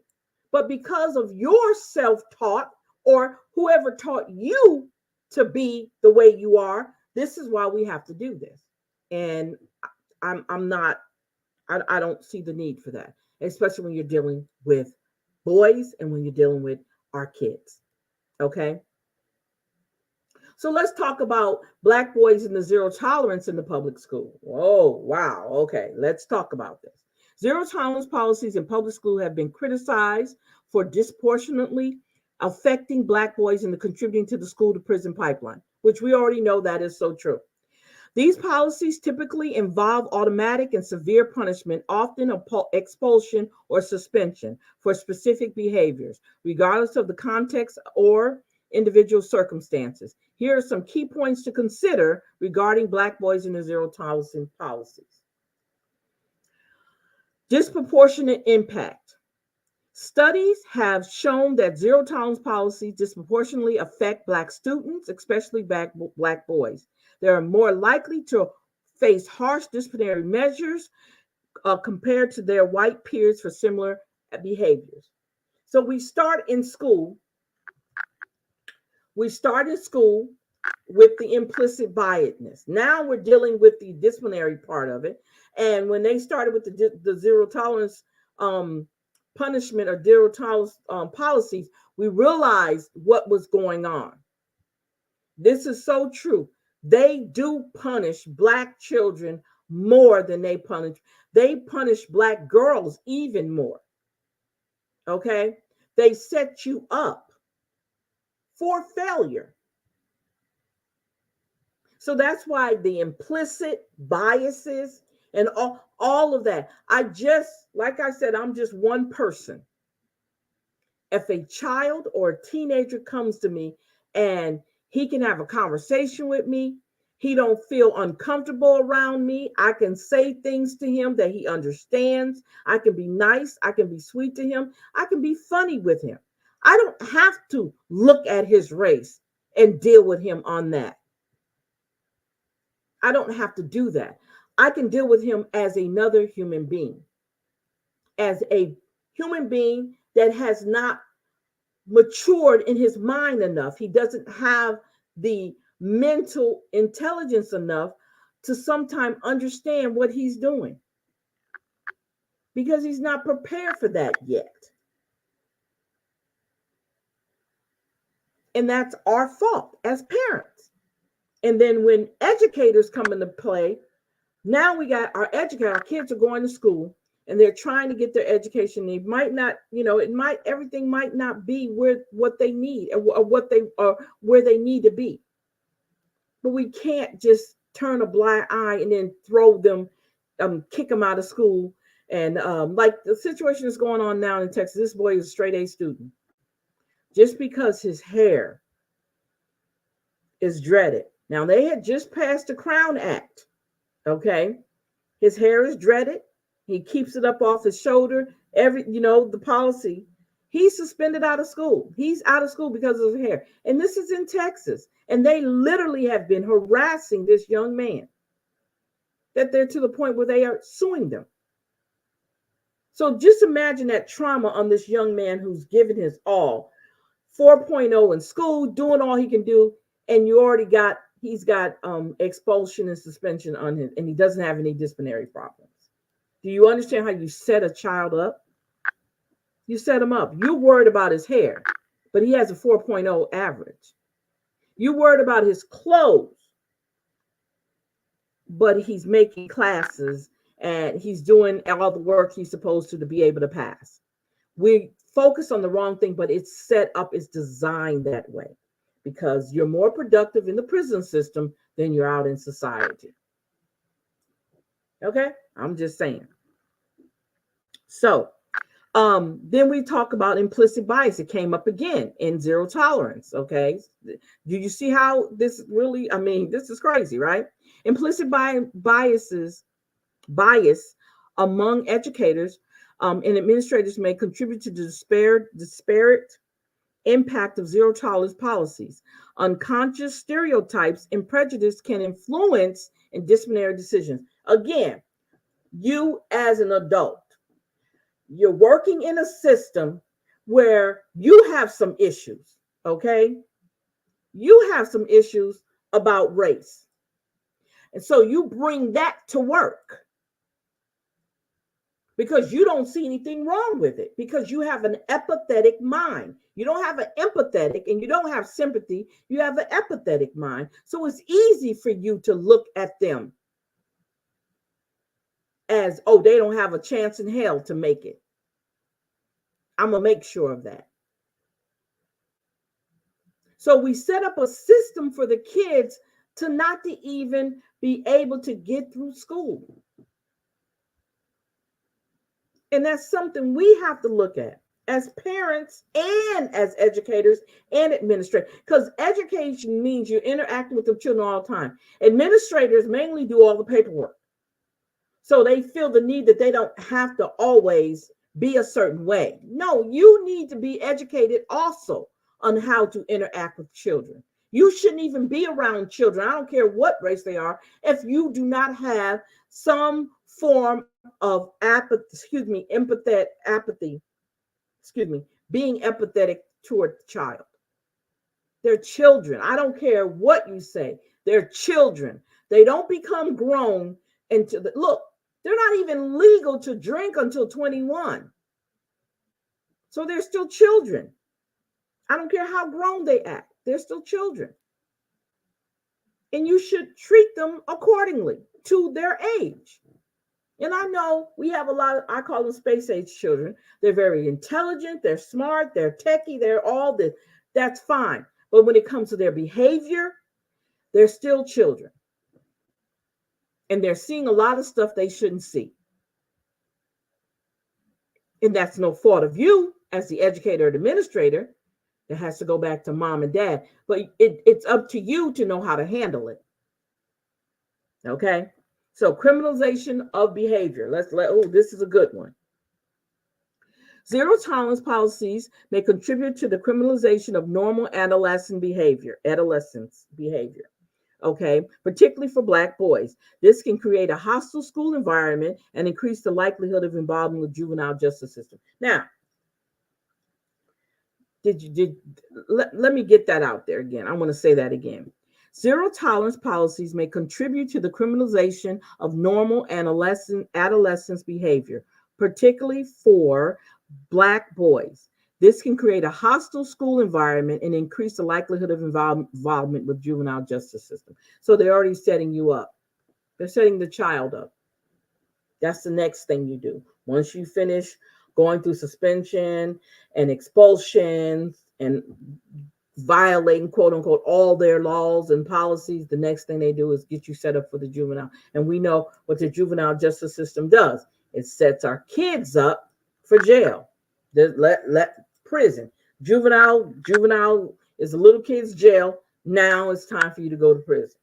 But because of your self-taught or whoever taught you to be the way you are, this is why we have to do this. And I don't see the need for that, especially when you're dealing with boys and when you're dealing with our kids. Okay. So let's talk about Black boys and the zero tolerance in the public school. Oh, wow. Okay, let's talk about this. Zero tolerance policies in public school have been criticized for disproportionately affecting Black boys and contributing to the school to prison pipeline, which we already know that is so true. These policies typically involve automatic and severe punishment, often expulsion or suspension for specific behaviors, regardless of the context or individual circumstances. Here are some key points to consider regarding Black boys in the zero tolerance policies. Disproportionate impact. Studies have shown that zero tolerance policies disproportionately affect Black students, especially Black boys. They are more likely to face harsh disciplinary measures compared to their white peers for similar behaviors. So we start in school. We start in school with the implicit biasness. Now we're dealing with the disciplinary part of it. And when they started with the zero tolerance punishment or zero tolerance policies, we realized what was going on. This is so true. They do punish Black children more than they punish Black girls even more. Okay? They set you up for failure. So that's why the implicit biases and all of that. Like I said, I'm just one person. If a child or a teenager comes to me and he can have a conversation with me, he don't feel uncomfortable around me, I can say things to him that he understands. I can be nice. I can be sweet to him. I can be funny with him. I don't have to look at his race and deal with him on that. I don't have to do that. I can deal with him as another human being, as a human being that has not matured in his mind enough. He doesn't have the mental intelligence enough to sometimes understand what he's doing because he's not prepared for that yet. And that's our fault as parents. And then when educators come into play, now we got our kids are going to school and they're trying to get their education. They might not, everything might not be what they need or where they need to be. But we can't just turn a blind eye and then throw them, kick them out of school. And like the situation that's going on now in Texas, this boy is a straight A student. Just because his hair is dreaded. Now they had just passed the Crown Act. Okay. His hair is dreaded. He keeps it up off his shoulder. The policy. He's suspended out of school. He's out of school because of his hair. And this is in Texas. And they literally have been harassing this young man. That they're to the point where they are suing them. So just imagine that trauma on this young man who's given his all. 4.0 in school, doing all he can do. And he's got expulsion and suspension on him. And he doesn't have any disciplinary problems. Do you understand how you set a child up? You set him up. You're worried about his hair, but he has a 4.0 average. You're worried about his clothes, but he's making classes and he's doing all the work he's supposed to be able to pass. We focus on the wrong thing, but it's set up, it's designed that way because you're more productive in the prison system than you're out in society. Okay? I'm just saying. So, then we talk about implicit bias. It came up again in zero tolerance. Okay. Do you see how this really, this is crazy, right? Implicit bias among educators and administrators may contribute to the disparate impact of zero tolerance policies. Unconscious stereotypes and prejudice can influence in disciplinary decisions. Again, you as an adult, you're working in a system where you have some issues, okay? You have some issues about race. And so you bring that to work because you don't see anything wrong with it because you have an empathetic mind. You don't have an empathetic and you don't have sympathy. You have an empathetic mind. So it's easy for you to look at them as, oh, they don't have a chance in hell to make it. I'm going to make sure of that. So we set up a system for the kids to not to even be able to get through school. And that's something we have to look at as parents and as educators and administrators, because education means you're interacting with the children all the time. Administrators mainly do all the paperwork. So they feel the need that they don't have to always be a certain way. No, you need to be educated also on how to interact with children. You shouldn't even be around children, I don't care what race they are, if you do not have some form of being empathetic toward the child. They're children. I don't care what you say. They're children. They don't become grown until look, they're not even legal to drink until 21. So they're still children. I don't care how grown they act. They're still children. And you should treat them accordingly to their age. And I know we have a lot of, I call them space age children. They're very intelligent, they're smart, they're techie, they're all this. That's fine. But when it comes to their behavior, they're still children. And they're seeing a lot of stuff they shouldn't see. And that's no fault of you as the educator or administrator. That has to go back to mom and dad. But it's up to you to know how to handle it. Okay? So criminalization of behavior. This is a good one. Zero tolerance policies may contribute to the criminalization of normal adolescence behavior. Okay, particularly for Black boys. This can create a hostile school environment and increase the likelihood of involvement with juvenile justice system. Now, let me get that out there again. I want to say that again. Zero tolerance policies may contribute to the criminalization of normal adolescence behavior, particularly for Black boys. This can create a hostile school environment and increase the likelihood of involvement with juvenile justice system. So they're already setting you up. They're setting the child up. That's the next thing you do. Once you finish going through suspension and expulsion and violating, quote unquote, all their laws and policies, the next thing they do is get you set up for the juvenile. And we know what the juvenile justice system does. It sets our kids up for jail. Let prison. Juvenile is a little kid's jail. Now it's time for you to go to prison.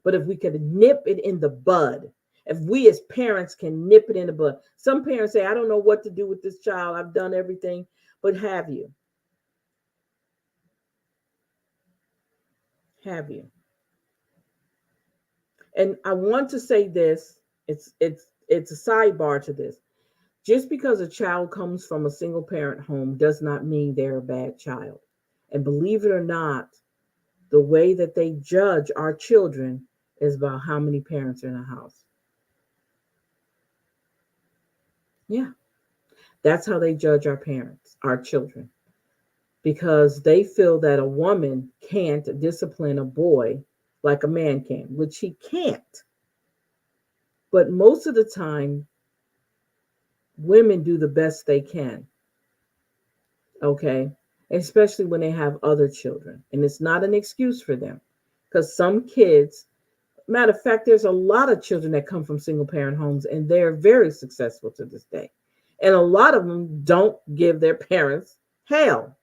But if we could nip it in the bud, if we as parents can nip it in the bud. Some parents say, I don't know what to do with this child. I've done everything. But have you? Have you? And I want to say this. It's a sidebar to this. Just because a child comes from a single parent home does not mean they're a bad child. And believe it or not, the way that they judge our children is about how many parents are in a house. Yeah, that's how they judge our parents, our children, because they feel that a woman can't discipline a boy like a man can, which he can't. But most of the time, women do the best they can. Okay, especially when they have other children. And it's not an excuse for them, because some kids, matter of fact, there's a lot of children that come from single parent homes and they're very successful to this day. And a lot of them don't give their parents hell.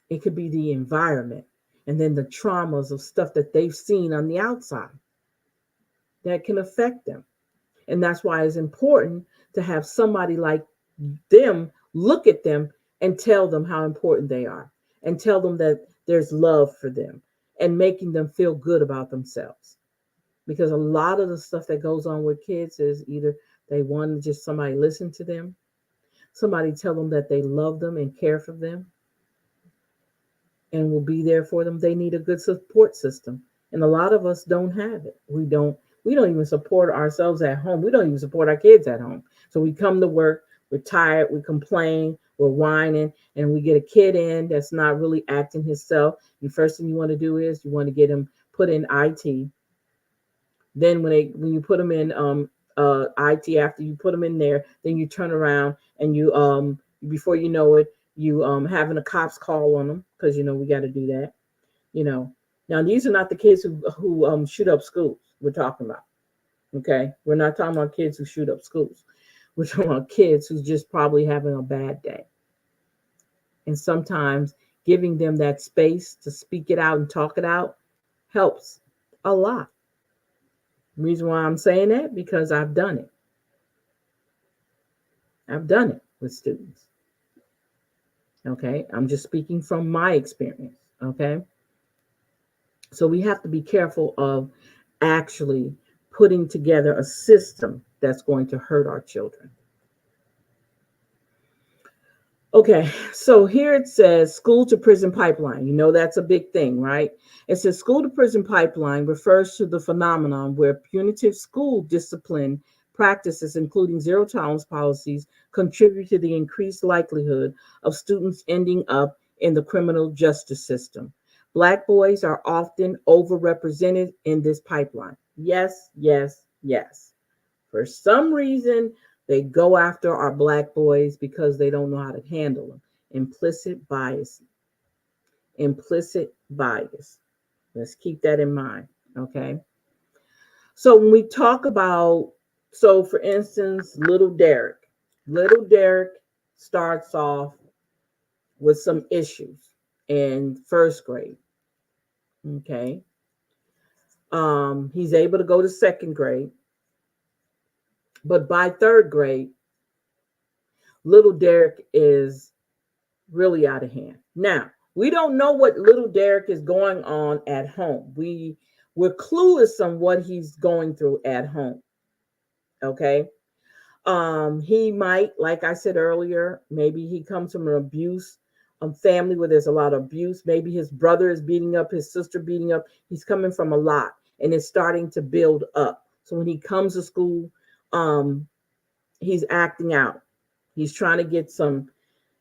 It could be the environment and then the traumas of stuff that they've seen on the outside that can affect them. And that's why it's important to have somebody like them look at them and tell them how important they are and tell them that there's love for them and making them feel good about themselves. Because a lot of the stuff that goes on with kids is either they want just somebody listen to them, somebody tell them that they love them and care for them and will be there for them. They need a good support system. And a lot of us don't have it. We don't even support ourselves at home. We don't even support our kids at home. So we come to work, we're tired, we complain, we're whining, and we get a kid in that's not really acting himself. The first thing you want to do is you want to get him put in IT. Then when you put them in IT, after you put them in there, then you turn around and you before you know it, you having a cops call on them, because we got to do that. You know, now these are not the kids who shoot up schools we're talking about. Okay, we're not talking about kids who shoot up schools. We're talking about kids who's just probably having a bad day. And sometimes giving them that space to speak it out and talk it out helps a lot. The reason why I'm saying that, because I've done it. I've done it with students. Okay, I'm just speaking from my experience. Okay, so we have to be careful of actually putting together a system that's going to hurt our children. Okay, so here it says school to prison pipeline. You know, that's a big thing, right? It says school to prison pipeline refers to the phenomenon where punitive school discipline practices, including zero tolerance policies, contribute to the increased likelihood of students ending up in the criminal justice system. Black boys are often overrepresented in this pipeline. Yes, yes, yes. For some reason, they go after our Black boys because they don't know how to handle them. Implicit bias. Implicit bias. Let's keep that in mind. Okay. So when we talk about, so for instance, little Derek starts off with some issues in first grade. Okay. He's able to go to second grade, but by third grade, little Derek is really out of hand. Now, we don't know what little Derek is going on at home. We're clueless on what he's going through at home. Okay. He might, like I said earlier, maybe he comes from an abuse family where there's a lot of abuse. Maybe his brother is beating up, his sister beating up. He's coming from a lot and it's starting to build up. So when he comes to school, um, he's acting out. He's trying to get some,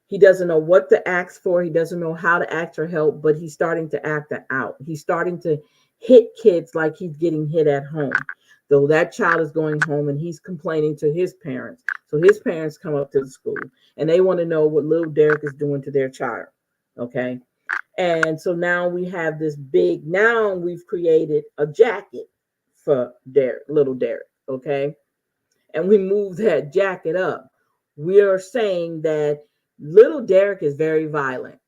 he doesn't know what to ask for. He doesn't know how to ask for help, but he's starting to act out. He's starting to hit kids like he's getting hit at home. Though that child is going home and he's complaining to his parents. So his parents come up to the school and they want to know what little Derek is doing to their child. Okay. And so now we have this big, now we've created a jacket for Derek, little Derek. Okay. And we move that jacket up. We are saying that little Derek is very violent.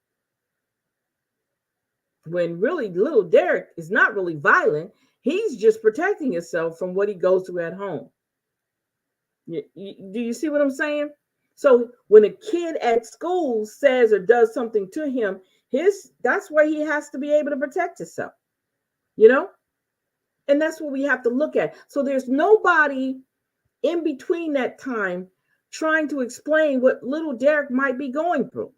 When really little Derek is not really violent, he's just protecting himself from what he goes through at home. Do you see what I'm saying? So when a kid at school says or does something to him, that's where he has to be able to protect himself, you know? And that's what we have to look at. So there's nobody in between that time trying to explain what little Derek might be going through.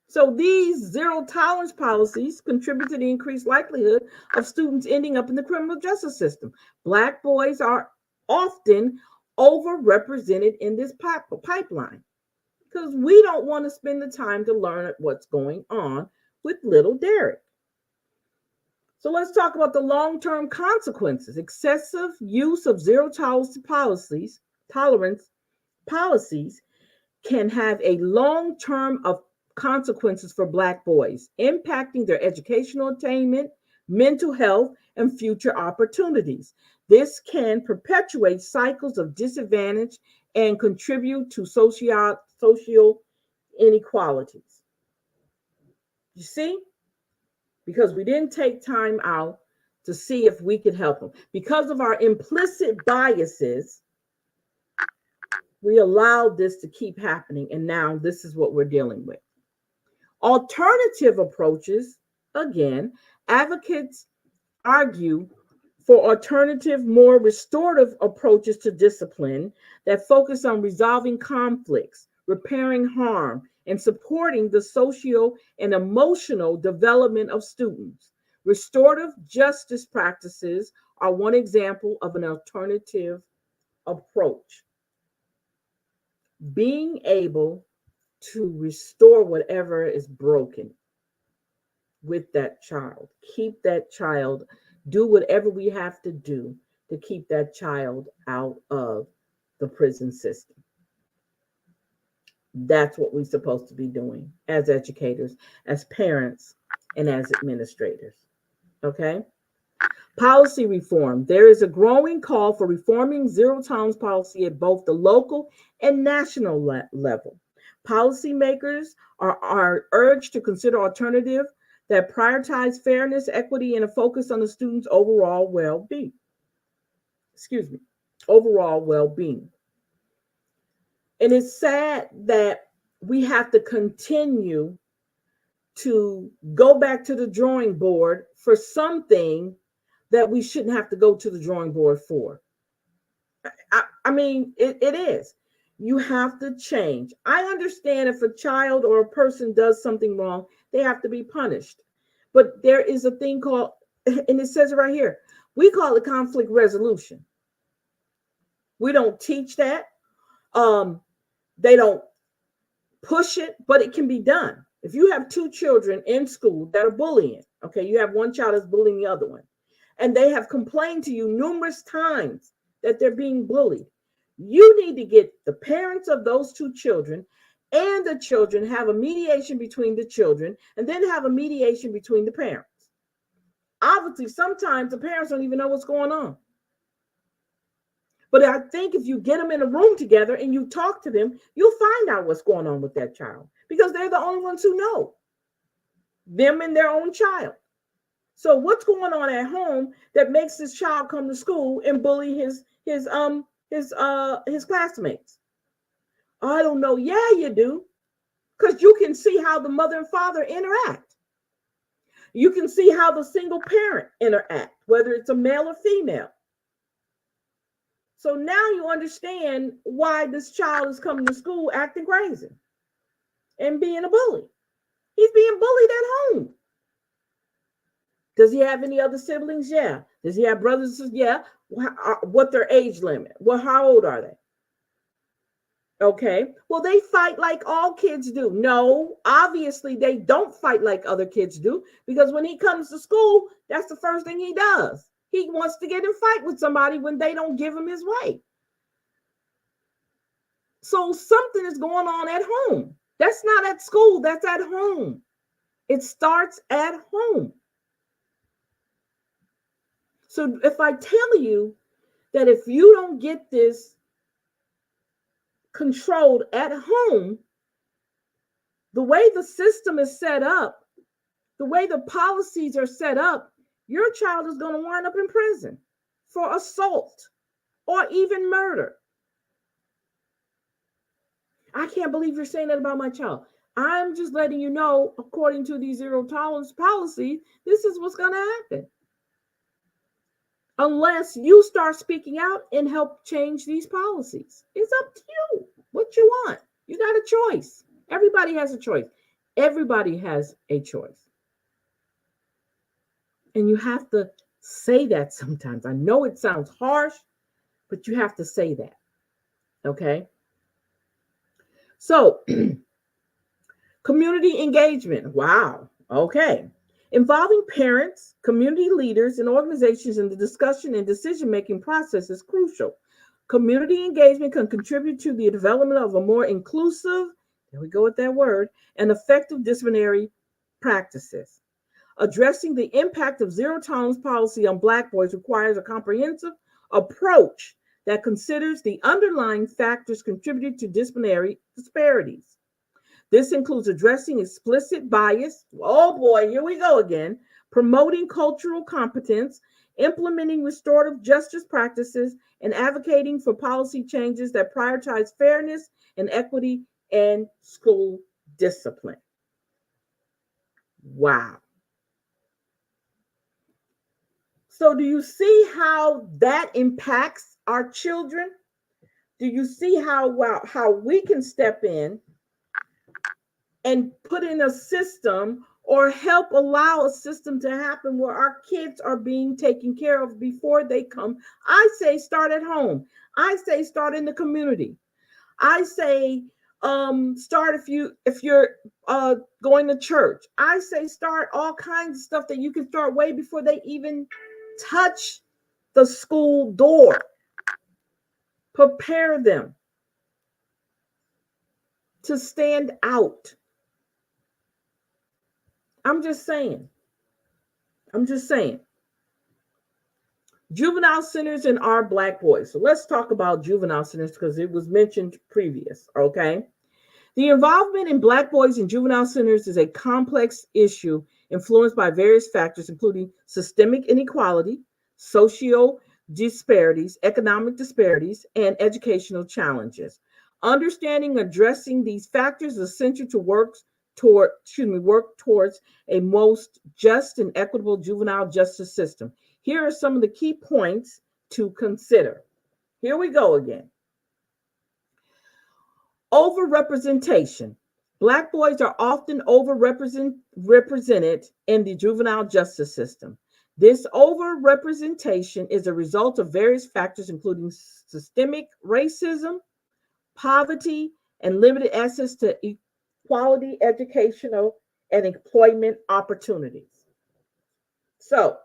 So these zero tolerance policies contribute to the increased likelihood of students ending up in the criminal justice system. Black boys are often overrepresented in this pipeline because we don't want to spend the time to learn what's going on with little Derek. So let's talk about the long-term consequences. Excessive use of zero tolerance policies can have a long-term of consequences for Black boys, impacting their educational attainment, mental health, and future opportunities. This can perpetuate cycles of disadvantage and contribute to social inequalities. You see? Because we didn't take time out to see if we could help them. Because of our implicit biases, we allowed this to keep happening. And now this is what we're dealing with. Alternative approaches, again, advocates argue for alternative, more restorative approaches to discipline that focus on resolving conflicts, repairing harm, and supporting the social and emotional development of students. Restorative justice practices are one example of an alternative approach. Being able to restore whatever is broken with that child, keep that child, do whatever we have to do to keep that child out of the prison system. That's what we're supposed to be doing as educators, as parents, and as administrators. Okay? Policy reform. There is a growing call for reforming zero tolerance policy at both the local and national level. Policymakers are urged to consider alternatives that prioritize fairness, equity, and a focus on the student's overall well-being. Excuse me, overall well-being. And it's sad that we have to continue to go back to the drawing board for something that we shouldn't have to go to the drawing board for. I mean, it is. You have to change. I understand if a child or a person does something wrong, they have to be punished. But there is a thing called, and it says it right here, we call it conflict resolution. We don't teach that. They don't push it, but it can be done. If you have two children in school that are bullying, okay, you have one child that's bullying the other one, and they have complained to you numerous times that they're being bullied, you need to get the parents of those two children and the children, have a mediation between the children, and then have a mediation between the parents. Obviously, sometimes the parents don't even know what's going on. But I think if you get them in a room together and you talk to them, you'll find out what's going on with that child, because they're the only ones who know, them and their own child. So what's going on at home that makes this child come to school and bully his classmates? I don't know. Yeah, you do. Because you can see how the mother and father interact. You can see how the single parent interact, whether it's a male or female. So now you understand why this child is coming to school acting crazy and being a bully. He's being bullied at home. Does he have any other siblings? Yeah. Does he have brothers? Yeah. What their age limit? Well, how old are they? Okay. Well, they fight like all kids do. No, obviously they don't fight like other kids do, because when he comes to school, that's the first thing he does. He wants to get in a fight with somebody when they don't give him his way. So something is going on at home. That's not at school. That's at home. It starts at home. So if I tell you that if you don't get this controlled at home, the way the system is set up, the way the policies are set up, your child is going to wind up in prison for assault or even murder. I can't believe you're saying that about my child. I'm just letting you know, according to the zero tolerance policy, this is what's going to happen. Unless you start speaking out and help change these policies. It's up to you what you want. You got a choice. Everybody has a choice. Everybody has a choice. And you have to say that sometimes. I know it sounds harsh, but you have to say that. Okay? So, community engagement. Wow. Okay. Involving parents, community leaders, and organizations in the discussion and decision-making process is crucial. Community engagement can contribute to the development of a more inclusive, there we go with that word, and effective disciplinary practices. Addressing the impact of zero tolerance policy on Black boys requires a comprehensive approach that considers the underlying factors contributing to disciplinary disparities. This includes addressing explicit bias. Oh boy, here we go again. Promoting cultural competence, implementing restorative justice practices, and advocating for policy changes that prioritize fairness and equity and school discipline. Wow. So do you see how that impacts our children? Do you see how we can step in and put in a system or help allow a system to happen where our kids are being taken care of before they come? I say start at home. I say start in the community. I say start if you're going to church. I say start all kinds of stuff that you can start way before they even touch the school door. Prepare them. to stand out. I'm just saying. I'm just saying. Juvenile centers and our Black boys. So let's talk about juvenile centers because it was mentioned previous, okay? The involvement in Black boys in juvenile centers is a complex issue influenced by various factors, including systemic inequality, socio disparities, economic disparities, and educational challenges. Understanding addressing these factors is essential to work towards a most just and equitable juvenile justice system. Here are some of the key points to consider. Here we go again. Overrepresentation. Black boys are often represented in the juvenile justice system. This overrepresentation is a result of various factors, including systemic racism, poverty, and limited access to equality, educational, and employment opportunities. So,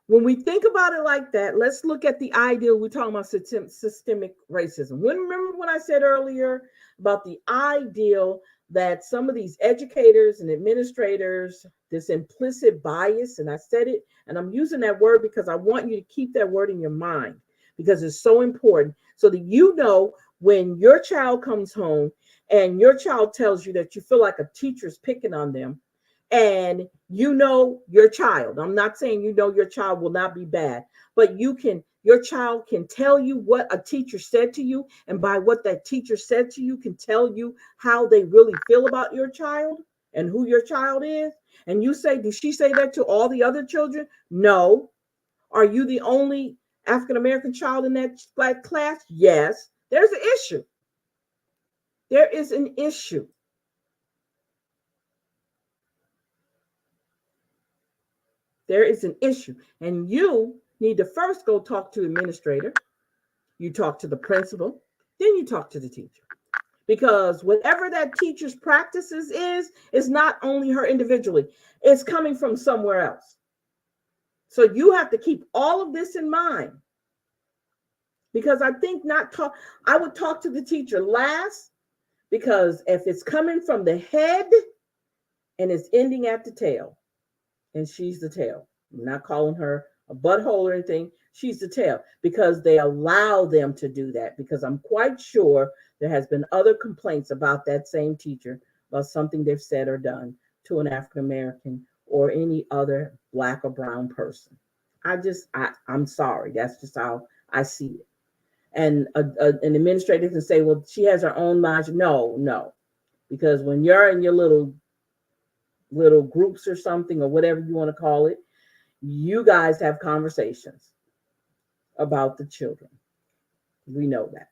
when we think about it like that, let's look at the ideal. We're talking about systemic racism. Remember when I said earlier about the ideal that some of these educators and administrators, this implicit bias, and I said it, and I'm using that word because I want you to keep that word in your mind because it's so important so that you know when your child comes home and your child tells you that you feel like a teacher's picking on them, and you know your child. I'm not saying you know your child will not be bad, but your child can tell you what a teacher said to you, and by what that teacher said to you can tell you how they really feel about your child and who your child is. And you say, did she say that to all the other children? No. Are you the only African American child in that Black class? Yes. There's an issue. There is an issue. There is an issue, and you need to first go talk to the administrator. You talk to the principal, then you talk to the teacher, because whatever that teacher's practices is not only her individually, it's coming from somewhere else. So you have to keep all of this in mind, because I think I would talk to the teacher last, because if it's coming from the head and it's ending at the tail, and she's the tail. I'm not calling her a butthole or anything. She's the tail because they allow them to do that. Because I'm quite sure there has been other complaints about that same teacher about something they've said or done to an African American or any other Black or brown person. I'm sorry. That's just how I see it. And an administrator can say, well, she has her own mind. No, because when you're in your little groups or something, or whatever you want to call it, you guys have conversations about the children. We know that.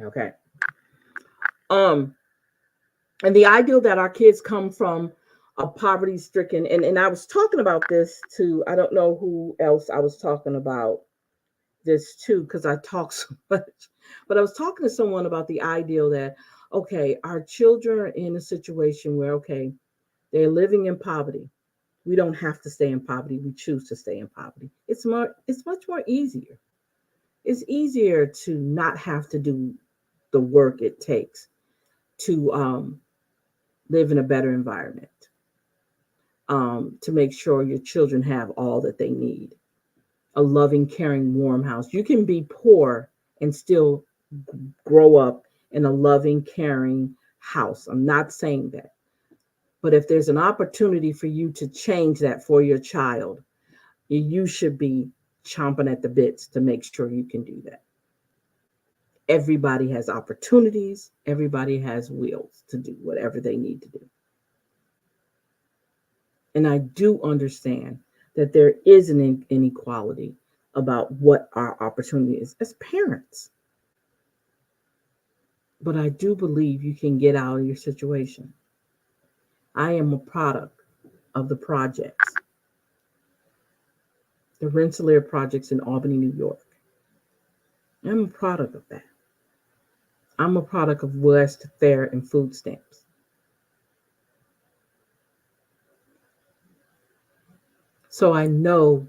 Okay. And the ideal that our kids come from a poverty stricken, and I was talking about this to, I don't know who else I was talking about this to, because I talk so much, but I was talking to someone about the ideal that, okay, our children are in a situation where, okay, they're living in poverty. We don't have to stay in poverty. We choose to stay in poverty. It's much more easier. It's easier to not have to do the work it takes to live in a better environment, to make sure your children have all that they need. A loving, caring, warm house. You can be poor and still grow up in a loving, caring house. I'm not saying that. But if there's an opportunity for you to change that for your child, you should be chomping at the bits to make sure you can do that. Everybody has opportunities. Everybody has wills to do whatever they need to do. And I do understand that there is an inequality about what our opportunity is as parents. But I do believe you can get out of your situation. I am a product of the projects, the Rensselaer projects in Albany, New York. I'm a product of that. I'm a product of West Fair and food stamps. So I know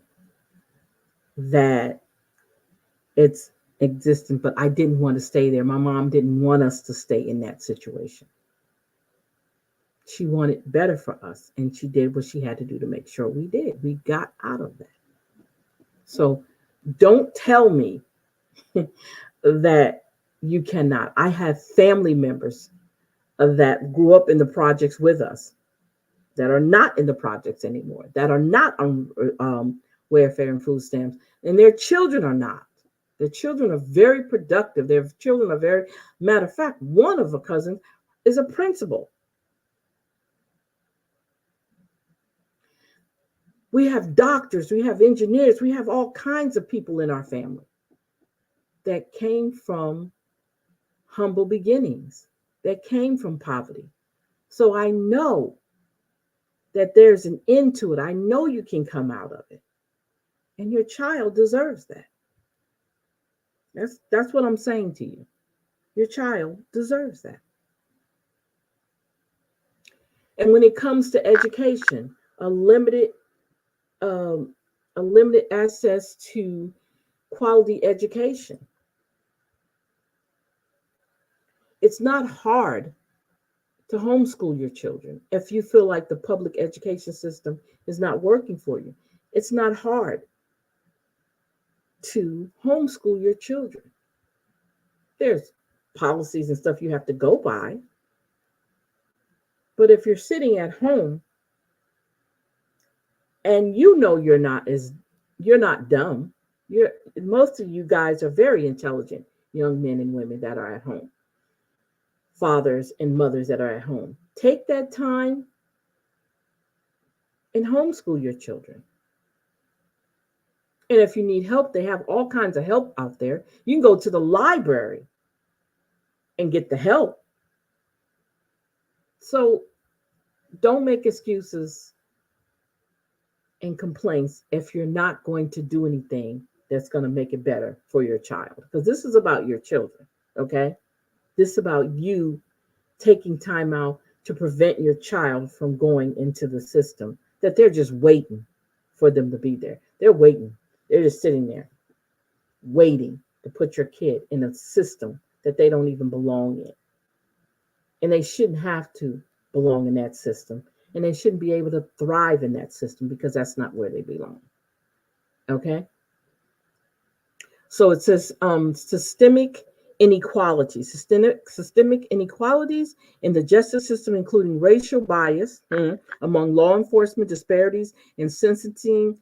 that it's existence, but I didn't want to stay there. My mom didn't want us to stay in that situation. She wanted better for us, and she did what she had to do to make sure we did. We got out of that. So don't tell me that you cannot. I have family members that grew up in the projects with us that are not in the projects anymore, that are not on welfare and food stamps, and their children are not. Their children are very productive. Their children are very, matter of fact, one of the cousins is a principal. We have doctors, we have engineers, we have all kinds of people in our family that came from humble beginnings, that came from poverty. So I know that there's an end to it. I know you can come out of it. And your child deserves that. That's what I'm saying to you. Your child deserves that. And when it comes to education, a limited um, a limited access to quality education. It's not hard to homeschool your children if you feel like the public education system is not working for you. It's not hard to homeschool your children. There's policies and stuff you have to go by. But if you're sitting at home and you know you're not dumb, you're most of you guys are very intelligent young men and women that are at home, fathers and mothers that are at home. Take that time and homeschool your children. And if you need help, they have all kinds of help out there. You can go to the library and get the help. So don't make excuses and complaints if you're not going to do anything that's going to make it better for your child. Because this is about your children, okay? This is about you taking time out to prevent your child from going into the system that they're just waiting for them to be there. They're waiting. They're just sitting there waiting to put your kid in a system that they don't even belong in. And they shouldn't have to belong in that system. And they shouldn't be able to thrive in that system because that's not where they belong. Okay? So it says systemic inequalities, systemic inequalities in the justice system, including racial bias among law enforcement, disparities in sentencing,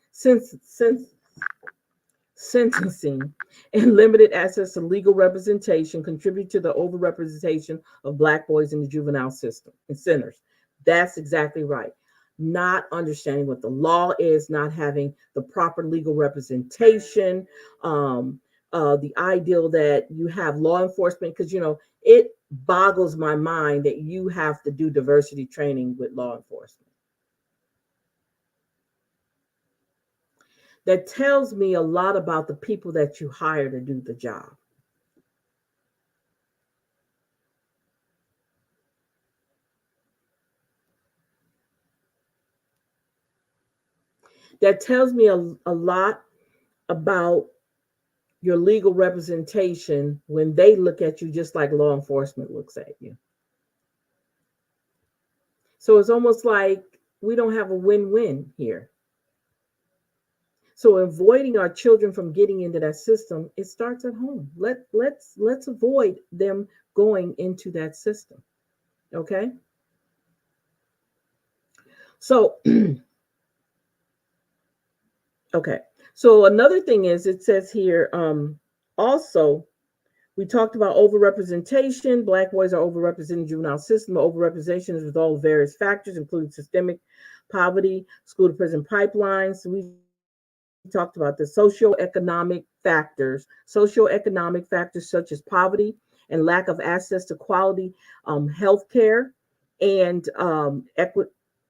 and limited access to legal representation contribute to the overrepresentation of Black boys in the juvenile system and centers. That's exactly right. Not understanding what the law is, not having the proper legal representation, the ideal that you have law enforcement, because, it boggles my mind that you have to do diversity training with law enforcement. That tells me a lot about the people that you hire to do the job. That tells me a lot about your legal representation when they look at you just like law enforcement looks at you. So it's almost like we don't have a win-win here. So avoiding our children from getting into that system, it starts at home. Let's avoid them going into that system. Okay? So okay. So another thing is it says here also we talked about overrepresentation. Black boys are overrepresented in the juvenile system. Overrepresentation is with all various factors, including systemic poverty, school to prison pipelines. We talked about the socioeconomic factors such as poverty and lack of access to quality health care and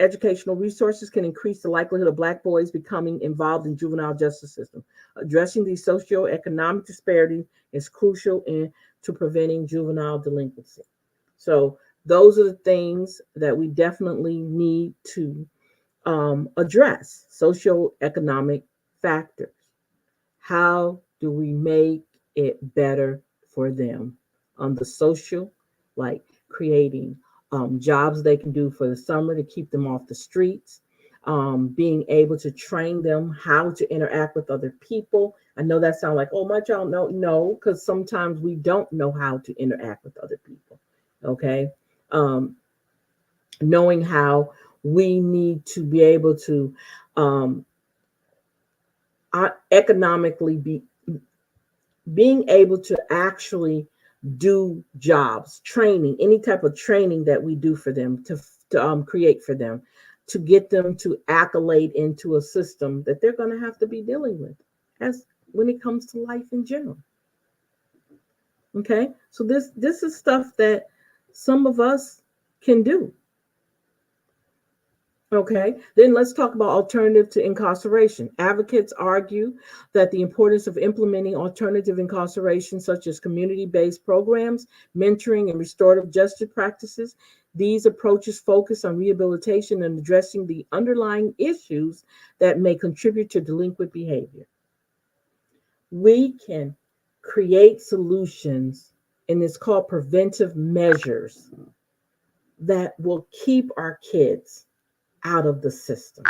educational resources can increase the likelihood of Black boys becoming involved in juvenile justice system. Addressing these socioeconomic disparities is crucial to preventing juvenile delinquency. So those are the things that we definitely need to address. Socioeconomic factors. How do we make it better for them on the social, like creating jobs they can do for the summer to keep them off the streets, being able to train them how to interact with other people. I know that sounds like, oh, my child, no, because sometimes we don't know how to interact with other people. Okay. Um, Knowing how we need to be able to um, economically being able to actually do jobs, training, any type of training that we do for them to create for them, to get them to accolade into a system that they're going to have to be dealing with as when it comes to life in general. Okay, so this is stuff that some of us can do. Okay, then let's talk about alternative to incarceration. Advocates argue that the importance of implementing alternative incarceration, such as community based programs, mentoring, and restorative justice practices. These approaches focus on rehabilitation and addressing the underlying issues that may contribute to delinquent behavior. We can create solutions, and it's called preventive measures that will keep our kids out of the system.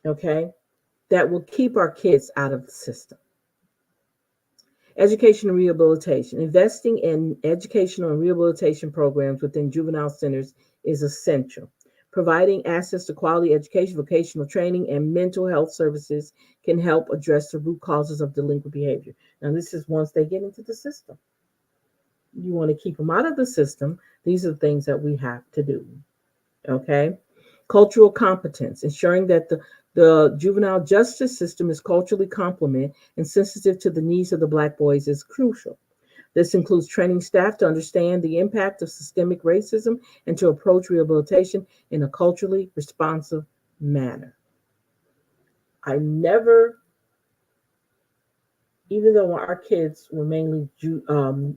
Okay, that will keep our kids out of the system. Education and rehabilitation. Investing in educational and rehabilitation programs within juvenile centers is essential. Providing access to quality education, vocational training, and mental health services can help address the root causes of delinquent behavior. Now, this is once they get into the system. You want to keep them out of the system. These are the things that we have to do. Okay. Cultural competence, ensuring that the juvenile justice system is culturally competent and sensitive to the needs of the Black boys is crucial. This includes training staff to understand the impact of systemic racism and to approach rehabilitation in a culturally responsive manner. I never, even though our kids were mainly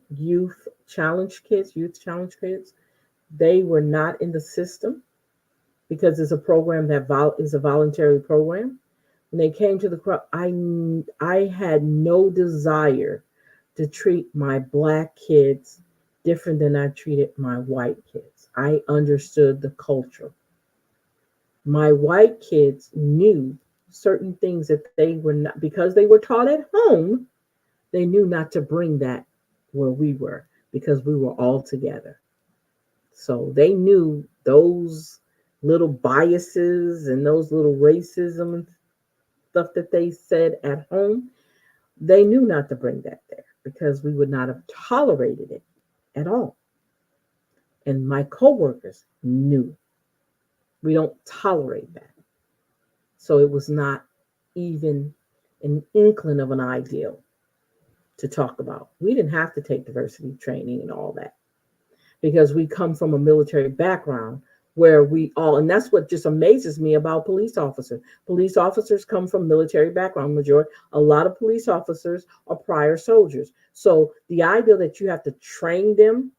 youth challenge kids, they were not in the system because it's a program that is a voluntary program. When they came to the crop, I had no desire to treat my Black kids different than I treated my white kids. I understood the culture. My white kids knew certain things that they were not, because they were taught at home, they knew not to bring that where we were because we were all together. So they knew those little biases and those little racism and stuff that they said at home, they knew not to bring that there because we would not have tolerated it at all. And my coworkers knew we don't tolerate that. So it was not even an inkling of an ideal to talk about. We didn't have to take diversity training and all that because we come from a military background where we all, and that's what just amazes me about police officers. Police officers come from military background. A lot of police officers are prior soldiers. So the idea that you have to train them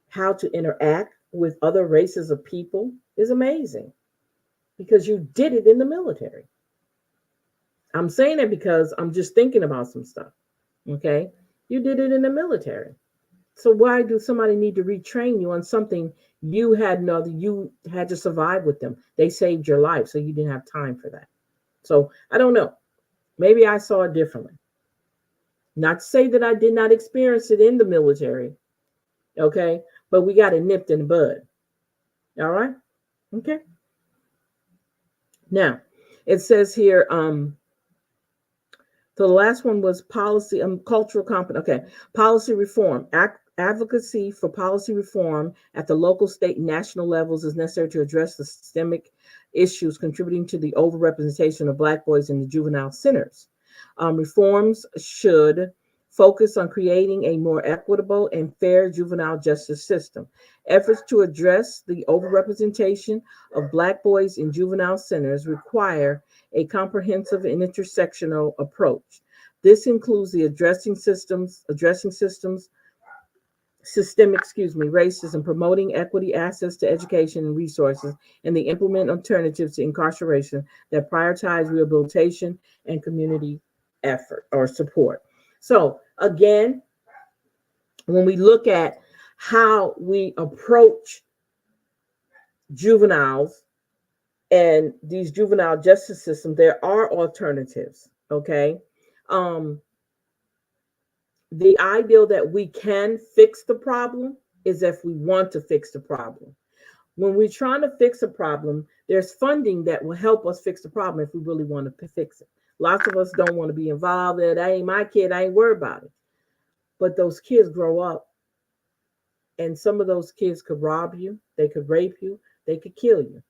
how to interact with other races of people is amazing because you did it in the military. I'm saying it because I'm just thinking about some stuff. Okay. You did it in the military. So why do somebody need to retrain you on something you had to survive with them? They saved your life, so you didn't have time for that. So I don't know. Maybe I saw it differently. Not to say that I did not experience it in the military, okay? But we got it nipped in the bud. All right? Okay. Now, it says here, so the last one was policy, cultural competence. Okay, policy reform. Advocacy for policy reform at the local, state, and national levels is necessary to address the systemic issues contributing to the overrepresentation of Black boys in the juvenile centers. Reforms should focus on creating a more equitable and fair juvenile justice system. Efforts to address the overrepresentation of Black boys in juvenile centers require a comprehensive and intersectional approach. This includes the addressing systemic, racism, promoting equity, access to education and resources, and the implement alternatives to incarceration that prioritize rehabilitation and community effort or support. So again, when we look at how we approach juveniles and these juvenile justice systems, there are alternatives. Okay. Um, the ideal that we can fix the problem is if we want to fix the problem. When we're trying to fix a problem, there's funding that will help us fix the problem if we really want to fix it. Lots of us don't want to be involved. That ain't my kid. I ain't worried about it. But those kids grow up, and some of those kids could rob you. They could rape you. They could kill you.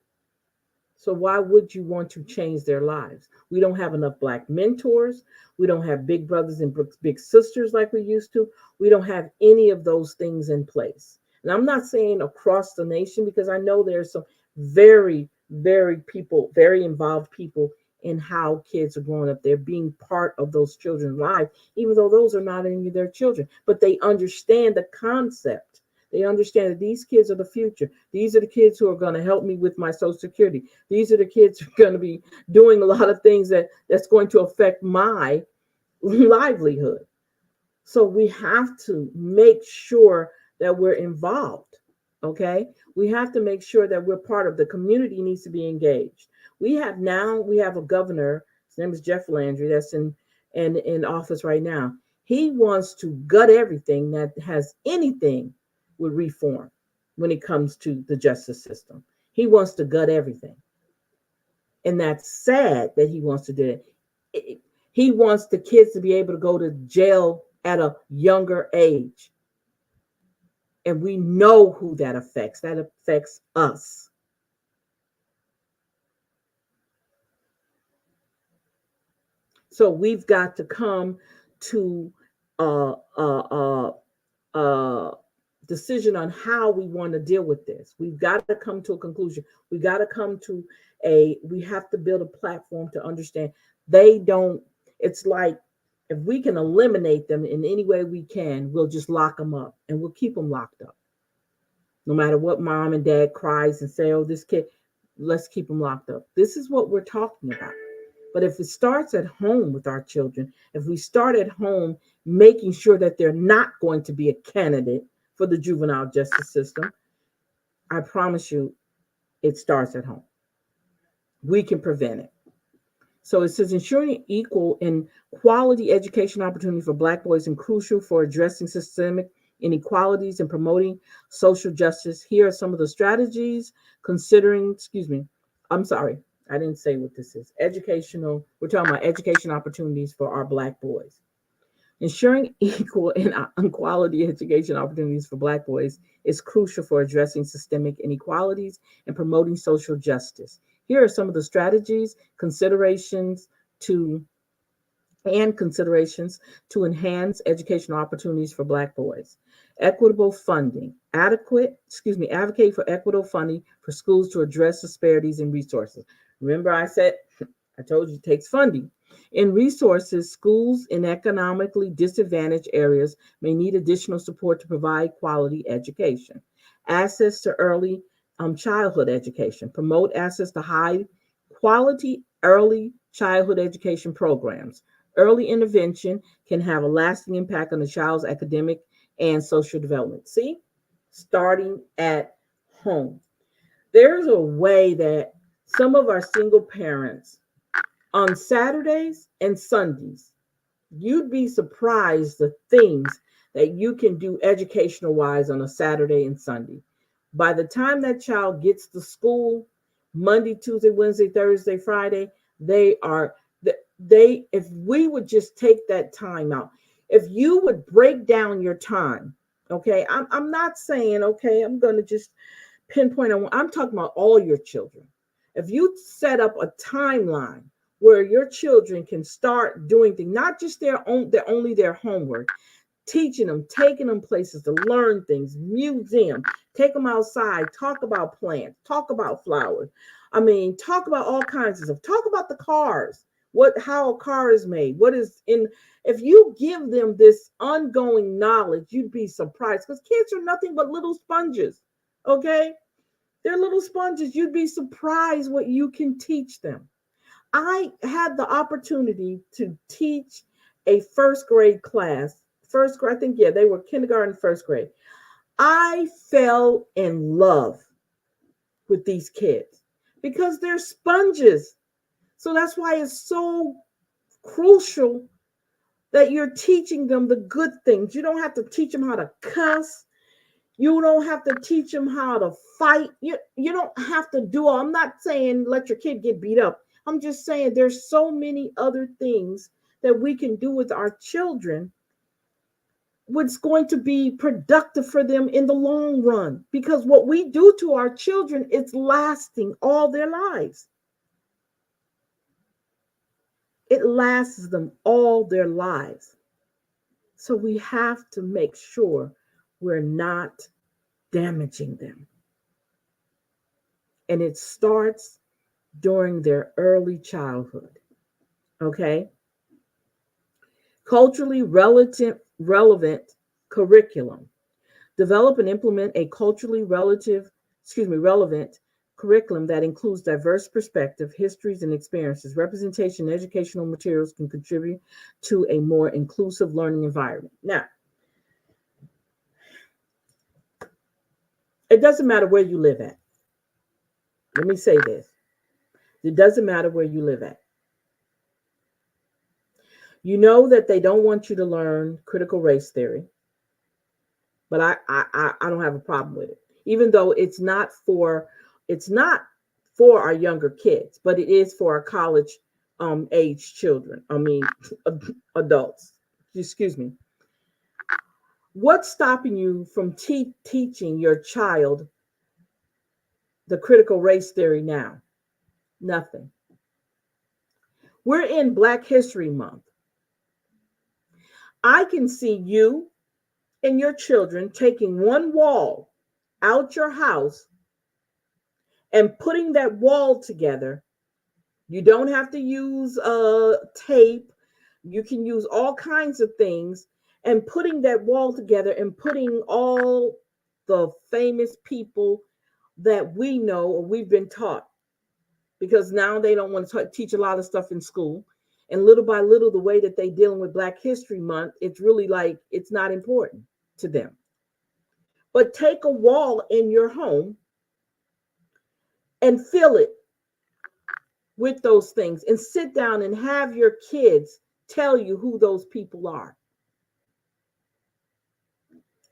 So why would you want to change their lives? We don't have enough Black mentors. We don't have big brothers and big sisters like we used to. We don't have any of those things in place. And I'm not saying across the nation, because I know there's some very involved people in how kids are growing up. They're being part of those children's lives, even though those are not any of their children. But they understand the concept. They understand that these kids are the future. These are the kids who are going to help me with my Social Security. These are the kids who are going to be doing a lot of things that's going to affect my livelihood. So we have to make sure that we're involved. Okay. We have to make sure that we're part of the community. Needs to be engaged. We have a governor. His name is Jeff Landry. That's in office right now. He wants to gut everything that has anything with reform when it comes to the justice system. He wants to gut everything. And that's sad that he wants to do it. He wants the kids to be able to go to jail at a younger age. And we know who that affects. That affects us. So we've got to come to decision on how we want to deal with this. We've got to come to a conclusion. We got to come to we have to build a platform to understand it's like if we can eliminate them in any way we can, we'll just lock them up and we'll keep them locked up. No matter what mom and dad cries and say, oh, this kid, let's keep them locked up. This is what we're talking about. But if it starts at home with our children, if we start at home making sure that they're not going to be a candidate for the juvenile justice system, I promise you, it starts at home. We can prevent it. So it says ensuring equal and quality education opportunity for Black boys is crucial for addressing systemic inequalities and promoting social justice. Here are some of the strategies considering, I'm sorry, I didn't say what this is. We're talking about education opportunities for our Black boys. Ensuring equal and quality education opportunities for Black boys is crucial for addressing systemic inequalities and promoting social justice. Here are some of the strategies, considerations to enhance educational opportunities for Black boys. Equitable funding. Advocate for equitable funding for schools to address disparities in resources. Remember I told you it takes funding. In resources, schools in economically disadvantaged areas may need additional support to provide quality education. Access to early childhood education. Promote access to high quality early childhood education programs. Early intervention can have a lasting impact on the child's academic and social development. See, starting at home. There's a way that some of our single parents on Saturdays and Sundays, you'd be surprised the things that you can do educational wise on a Saturday and Sunday. By the time that child gets to school, Monday, Tuesday, Wednesday, Thursday, Friday, if we would just take that time out, if you would break down your time, okay, I'm not saying, okay, I'm going to just pinpoint on, I'm talking about all your children. If you set up a timeline where your children can start doing things, not just only their homework, teaching them, taking them places to learn things, museum, take them outside, talk about plants, talk about flowers. I mean, talk about all kinds of stuff. Talk about the cars, how a car is made, if you give them this ongoing knowledge, you'd be surprised, because kids are nothing but little sponges. Okay. They're little sponges. You'd be surprised what you can teach them. I had the opportunity to teach a first grade class. First grade, I think, yeah, they were kindergarten, first grade. I fell in love with these kids because they're sponges. So that's why it's so crucial that you're teaching them the good things. You don't have to teach them how to cuss. You don't have to teach them how to fight. You don't have to do all. I'm not saying let your kid get beat up. I'm just saying there's so many other things that we can do with our children what's going to be productive for them in the long run, because what we do to our children is lasting all their lives. It lasts them all their lives. So we have to make sure we're not damaging them. And it starts during their early childhood. Okay? Culturally relevant curriculum. Develop and implement a culturally relevant curriculum that includes diverse perspectives, histories, and experiences. Representation and educational materials can contribute to a more inclusive learning environment. Now, it doesn't matter where you live at. Let me say this. It doesn't matter where you live at. You know that they don't want you to learn critical race theory, but I don't have a problem with it. Even though it's not for our younger kids, but it is for our college age children. I mean, adults. Excuse me. What's stopping you from teaching your child the critical race theory now? Nothing. We're in Black History Month. I can see you and your children taking one wall out your house and putting that wall together. You don't have to use tape. You can use all kinds of things, and putting that wall together and putting all the famous people that we know or we've been taught, because now they don't want to teach a lot of stuff in school. And little by little, the way that they dealing with Black History Month, it's really like it's not important to them. But take a wall in your home and fill it with those things and sit down and have your kids tell you who those people are.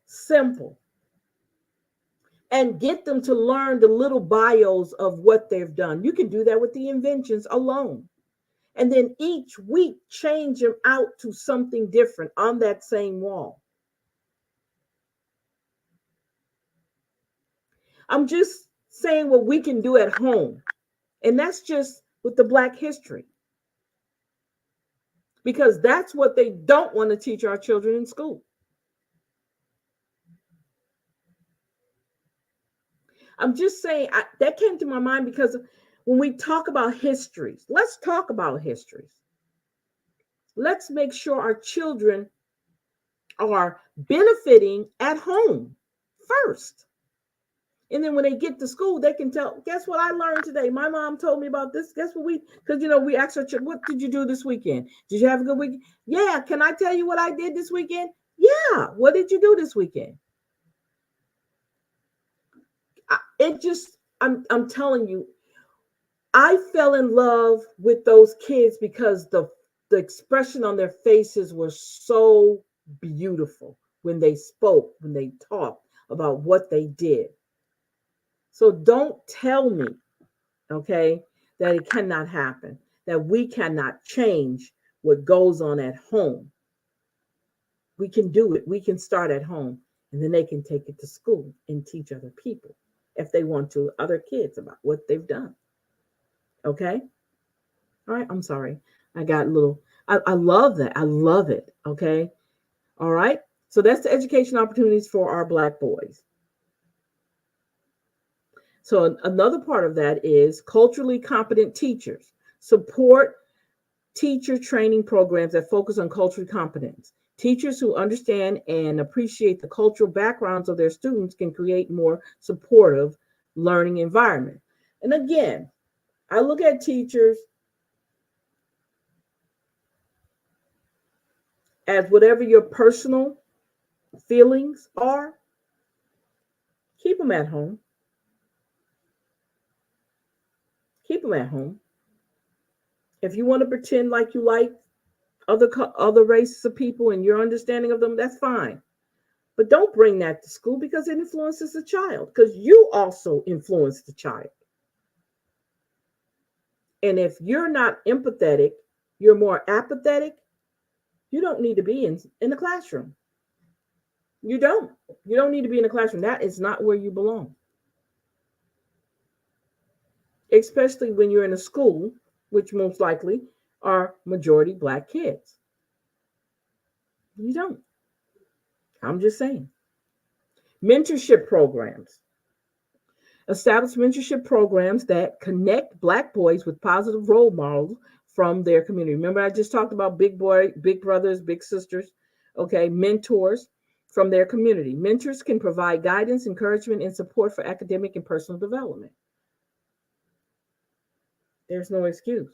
Simple. And get them to learn the little bios of what they've done. You can do that with the inventions alone. And then each week, change them out to something different on that same wall. I'm just saying what we can do at home. And that's just with the Black history. Because that's what they don't want to teach our children in school. I'm just saying that came to my mind because when we talk about histories, let's talk about histories. Let's make sure our children are benefiting at home first. And then when they get to school, they can tell, guess what I learned today? My mom told me about this. Guess what because, we asked her, what did you do this weekend? Did you have a good weekend? Yeah. Can I tell you what I did this weekend? Yeah. What did you do this weekend? I'm telling you, I fell in love with those kids because the expression on their faces was so beautiful when they spoke, when they talked about what they did. So don't tell me, okay, that it cannot happen, that we cannot change what goes on at home. We can do it. We can start at home, and then they can take it to school and teach other people, if they want to, other kids about what they've done. Okay? All right. I'm sorry. I got a little, I love that. I love it. Okay. All right. So that's the education opportunities for our Black boys. So another part of that is culturally competent teachers. Support teacher training programs that focus on cultural competence. Teachers who understand and appreciate the cultural backgrounds of their students can create more supportive learning environment. And again, I look at teachers as whatever your personal feelings are, keep them at home. Keep them at home. If you want to pretend like you like other races of people and your understanding of them, that's fine. But don't bring that to school because it influences the child. Because you also influence the child. And if you're not empathetic, you're more apathetic, you don't need to be in the classroom. You don't. You don't need to be in the classroom. That is not where you belong. Especially when you're in a school, which most likely are majority Black kids. You don't. I'm just saying. Mentorship programs. Establish mentorship programs that connect Black boys with positive role models from their community. Remember, I just talked about big brothers, big sisters, okay, mentors from their community. Mentors can provide guidance, encouragement, and support for academic and personal development. There's no excuse.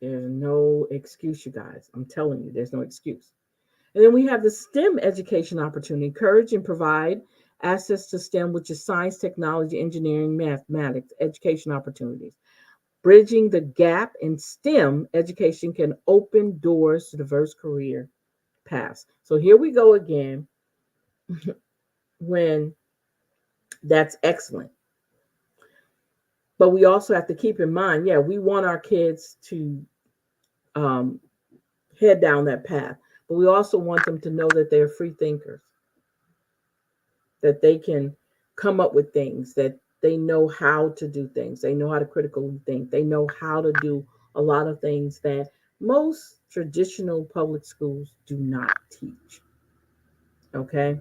There's no excuse, you guys. I'm telling you, there's no excuse. And then we have the STEM education opportunity, encourage and provide access to STEM, which is science, technology, engineering, mathematics, education opportunities. Bridging the gap in STEM education can open doors to diverse career paths. So here we go again when that's excellent. But we also have to keep in mind, yeah, we want our kids to um, head down that path, but we also want them to know that they're free thinkers, that they can come up with things, that they know how to do things, they know how to critically think, they know how to do a lot of things that most traditional public schools do not teach. Okay.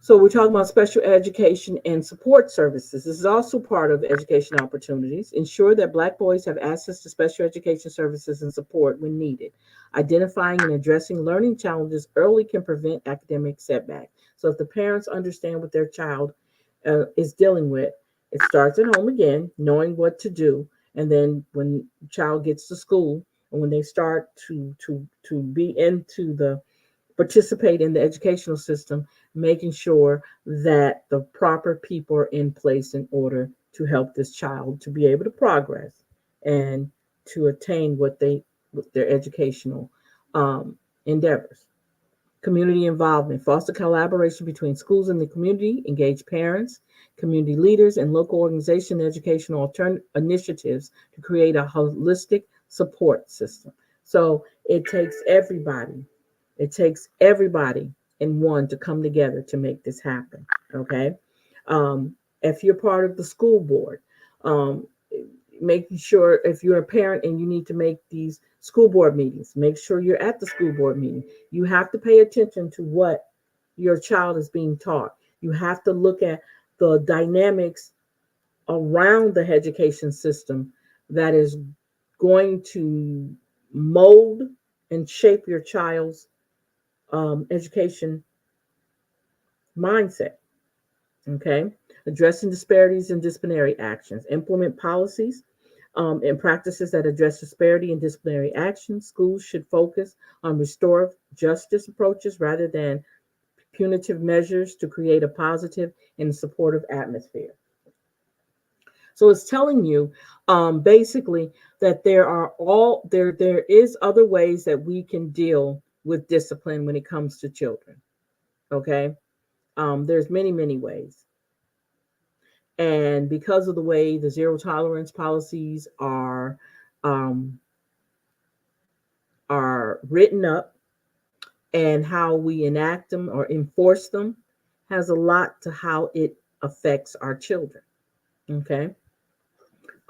So we're talking about special education and support services. This is also part of education opportunities. Ensure that Black boys have access to special education services and support when needed. Identifying and addressing learning challenges early can prevent academic setbacks. So if the parents understand what their child is dealing with, it starts at home again, knowing what to do, and then when the child gets to school and when they start to be into the participate in the educational system, making sure that the proper people are in place in order to help this child to be able to progress and to attain what their educational endeavors. Community involvement, foster collaboration between schools and the community, engage parents, community leaders, and local organization educational initiatives to create a holistic support system. So it takes everybody. It takes everybody in one to come together to make this happen. Okay. If you're part of the school board, um, making sure if you're a parent and you need to make these school board meetings, make sure you're at the school board meeting. You have to pay attention to what your child is being taught. You have to look at the dynamics around the education system that is going to mold and shape your child's education mindset. Okay. Addressing disparities and disciplinary actions. Implement policies and practices that address disparity and disciplinary actions. Schools should focus on restorative justice approaches rather than punitive measures to create a positive and supportive atmosphere. So it's telling you basically that there is other ways that we can deal with discipline when it comes to children. Okay. There's many ways. And because of the way the zero tolerance policies um, are written up and how we enact them or enforce them has a lot to how it affects our children. Okay.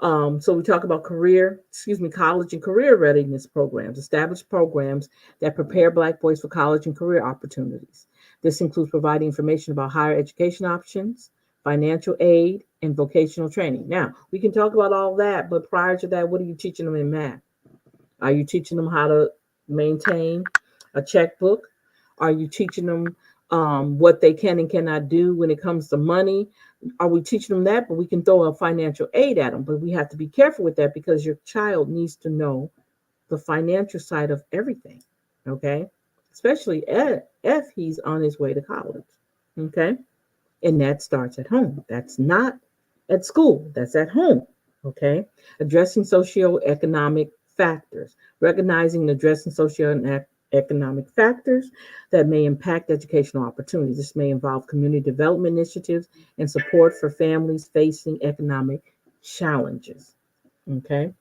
So we talk about college and career readiness programs, establish programs that prepare Black boys for college and career opportunities. This includes providing information about higher education options, financial aid, and vocational training. Now, we can talk about all that, but prior to that, what are you teaching them in math? Are you teaching them how to maintain a checkbook? Are you teaching them what they can and cannot do when it comes to money? Are we teaching them that? But we can throw a financial aid at them. But we have to be careful with that because your child needs to know the financial side of everything. Okay. Especially if he's on his way to college. Okay. And that starts at home. That's not at school, that's at home. Okay. Addressing socioeconomic factors, recognizing and addressing socioeconomic factors that may impact educational opportunities. This may involve community development initiatives and support for families facing economic challenges. Okay.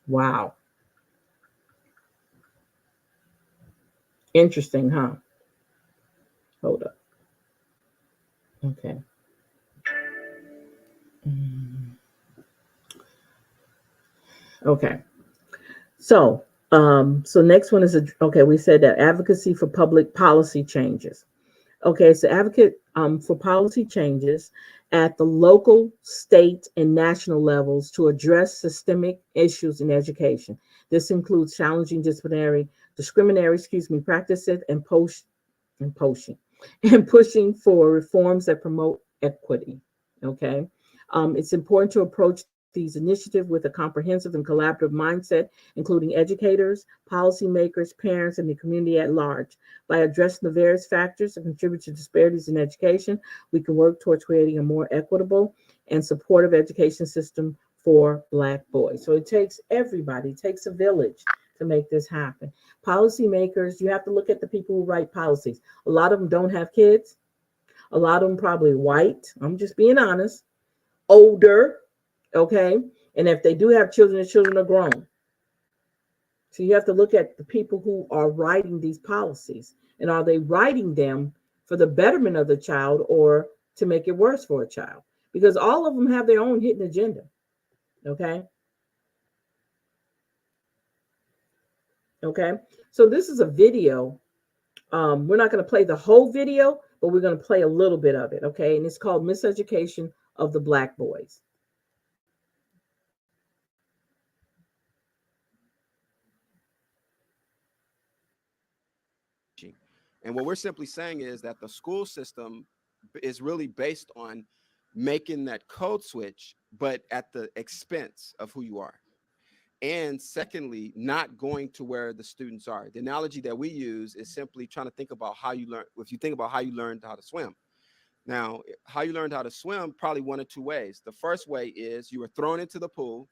Wow. Interesting, huh? Hold up. Okay. Mm, okay. So next one is okay. We said that advocacy for public policy changes. Okay, so advocate for policy changes at the local, state, and national levels to address systemic issues in education. This includes challenging discriminatory practices and pushing and pushing for reforms that promote equity. Okay, it's important to approach these initiatives with a comprehensive and collaborative mindset, including educators, policymakers, parents, and the community at large. By addressing the various factors that contribute to disparities in education, we can work towards creating a more equitable and supportive education system for Black boys. So it takes everybody, it takes a village to make this happen. Policymakers, you have to look at the people who write policies. A lot of them don't have kids. A lot of them probably white. I'm just being honest. Older, okay? And if they do have children, the children are grown. So you have to look at the people who are writing these policies. And are they writing them for the betterment of the child or to make it worse for a child? Because all of them have their own hidden agenda, okay? Okay, so this is a video. We're not going to play the whole video, but we're going to play a little bit of it, okay? And it's called Miseducation of the Black Boys. And what we're simply saying is that the school system is really based on making that code switch, but at the expense of who you are. And secondly, not going to where the students are. The analogy that we use is simply trying to think about how you learn. If you think about how you learned how to swim, now, how you learned how to swim, probably one of two ways. The first way is you were thrown into the pool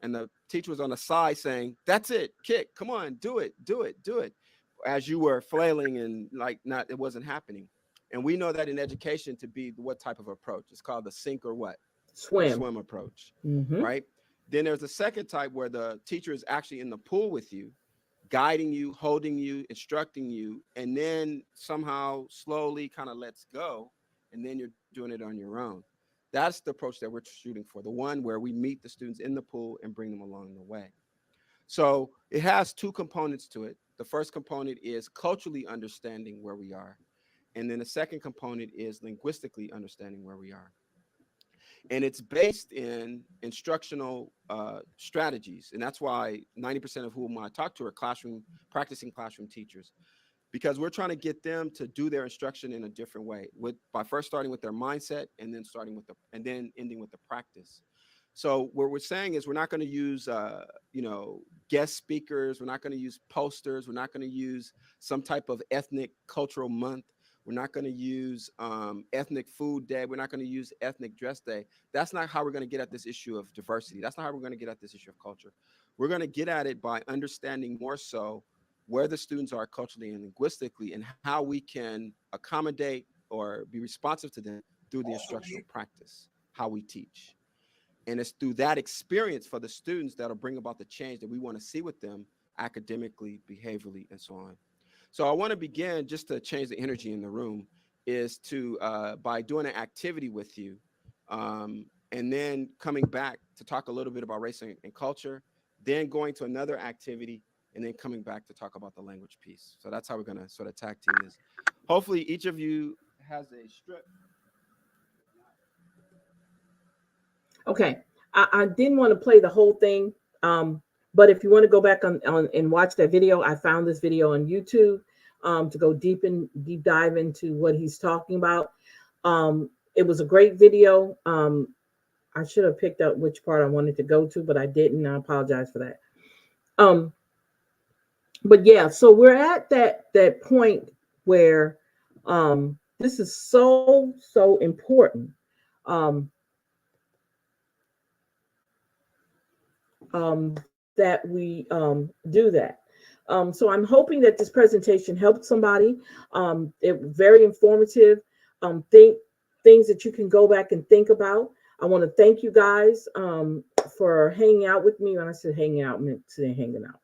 and the teacher was on the side saying, "That's it, kick, come on, do it, do it, do it," as you were flailing and like not, it wasn't happening. And we know that in education to be what type of approach? It's called the sink or what? Swim. Swim approach, Mm-hmm. right? Then there's a second type where the teacher is actually in the pool with you, guiding you, holding you, instructing you, and then somehow slowly kind of lets go, and then you're doing it on your own. That's the approach that we're shooting for, the one where we meet the students in the pool and bring them along the way. So it has two components to it. The first component is culturally understanding where we are. And then the second component is linguistically understanding where we are. And it's based in instructional strategies. And that's why 90% of whom I talk to are practicing classroom teachers, because we're trying to get them to do their instruction in a different way by first starting with their mindset and then and then ending with the practice. So what we're saying is we're not going to use, guest speakers. We're not going to use posters. We're not going to use some type of ethnic cultural month. We're not going to use ethnic food day. We're not going to use ethnic dress day. That's not how we're going to get at this issue of diversity. That's not how we're going to get at this issue of culture. We're going to get at it by understanding more so where the students are culturally and linguistically and how we can accommodate or be responsive to them through the instructional practice, how we teach. And it's through that experience for the students that'll bring about the change that we want to see with them academically, behaviorally, and so on. So I want to begin, just to change the energy in the room, is to by doing an activity with you, and then coming back to talk a little bit about race and culture, then going to another activity, and then coming back to talk about the language piece. So that's how we're going to sort of tag team this. Hopefully each of you has a strip. Okay. I didn't want to play the whole thing. But if you want to go back on and watch that video, I found this video on YouTube to go deep dive into what he's talking about. It was a great video. I should have picked up which part I wanted to go to, but I didn't. I apologize for that. Um, but yeah, so we're at that point where this is so important. Um, that we do that. So I'm hoping that this presentation helped somebody. It was very informative. Think things that you can go back and think about. I want to thank you guys for hanging out with me. When I said hanging out, I meant today hanging out.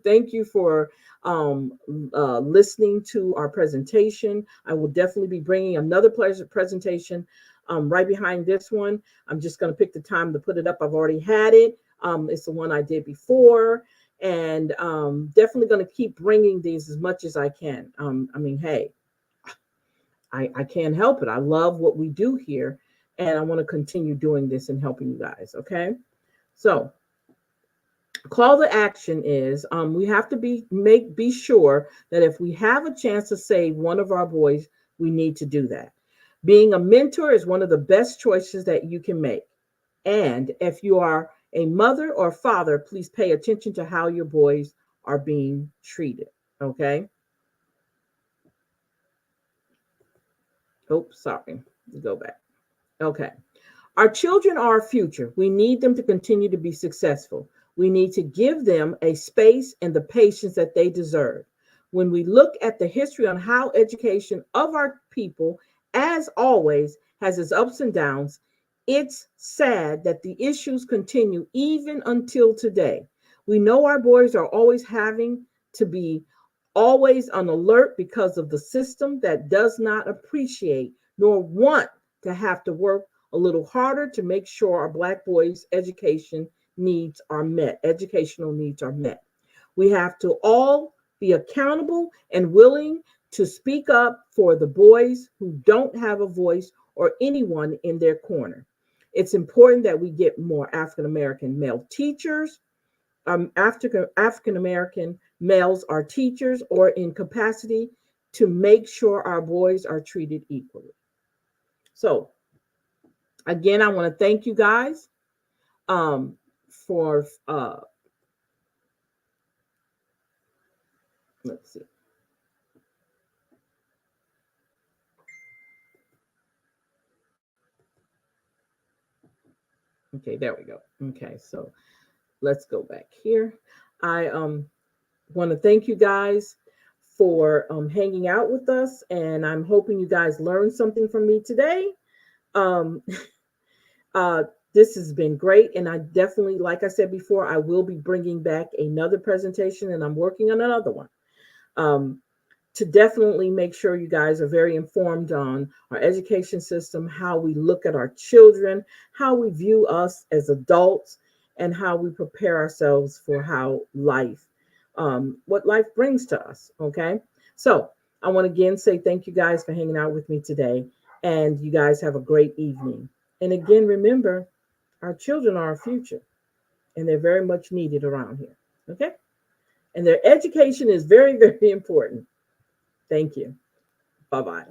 Thank you for listening to our presentation. I will definitely be bringing another presentation right behind this one. I'm just going to pick the time to put it up. I've already had it. It's the one I did before, and definitely going to keep bringing these as much as I can. I mean, hey, I can't help it. I love what we do here, and I want to continue doing this and helping you guys. Okay, so call to action is we have to be sure that if we have a chance to save one of our boys, we need to do that. Being a mentor is one of the best choices that you can make. And if you are a mother or father, please pay attention to how your boys are being treated. Okay. Oops, sorry. Go back. Okay. Our children are our future. We need them to continue to be successful. We need to give them a space and the patience that they deserve. When we look at the history on how education of our people, as always, has its ups and downs, it's sad that the issues continue even until today. We know our boys are always having to be always on alert because of the system that does not appreciate nor want to have to work a little harder to make sure our Black boys' educational needs are met. We have to all be accountable and willing to speak up for the boys who don't have a voice or anyone in their corner. It's important that we get more African American male teachers. African American males are teachers or in capacity to make sure our boys are treated equally. So again, I want to thank you guys for let's see. Okay, there we go. Okay, so let's go back here. I want to thank you guys for hanging out with us, and I'm hoping you guys learned something from me today. Um, uh, this has been great, and I definitely, like I said before, I will be bringing back another presentation, and I'm working on another one. To definitely make sure you guys are very informed on our education system, how we look at our children, how we view us as adults, and how we prepare ourselves for what life brings to us. Okay. So I want to again say thank you guys for hanging out with me today. And you guys have a great evening. And again, remember, our children are our future, and they're very much needed around here. Okay. And their education is very, very important. Thank you. Bye-bye.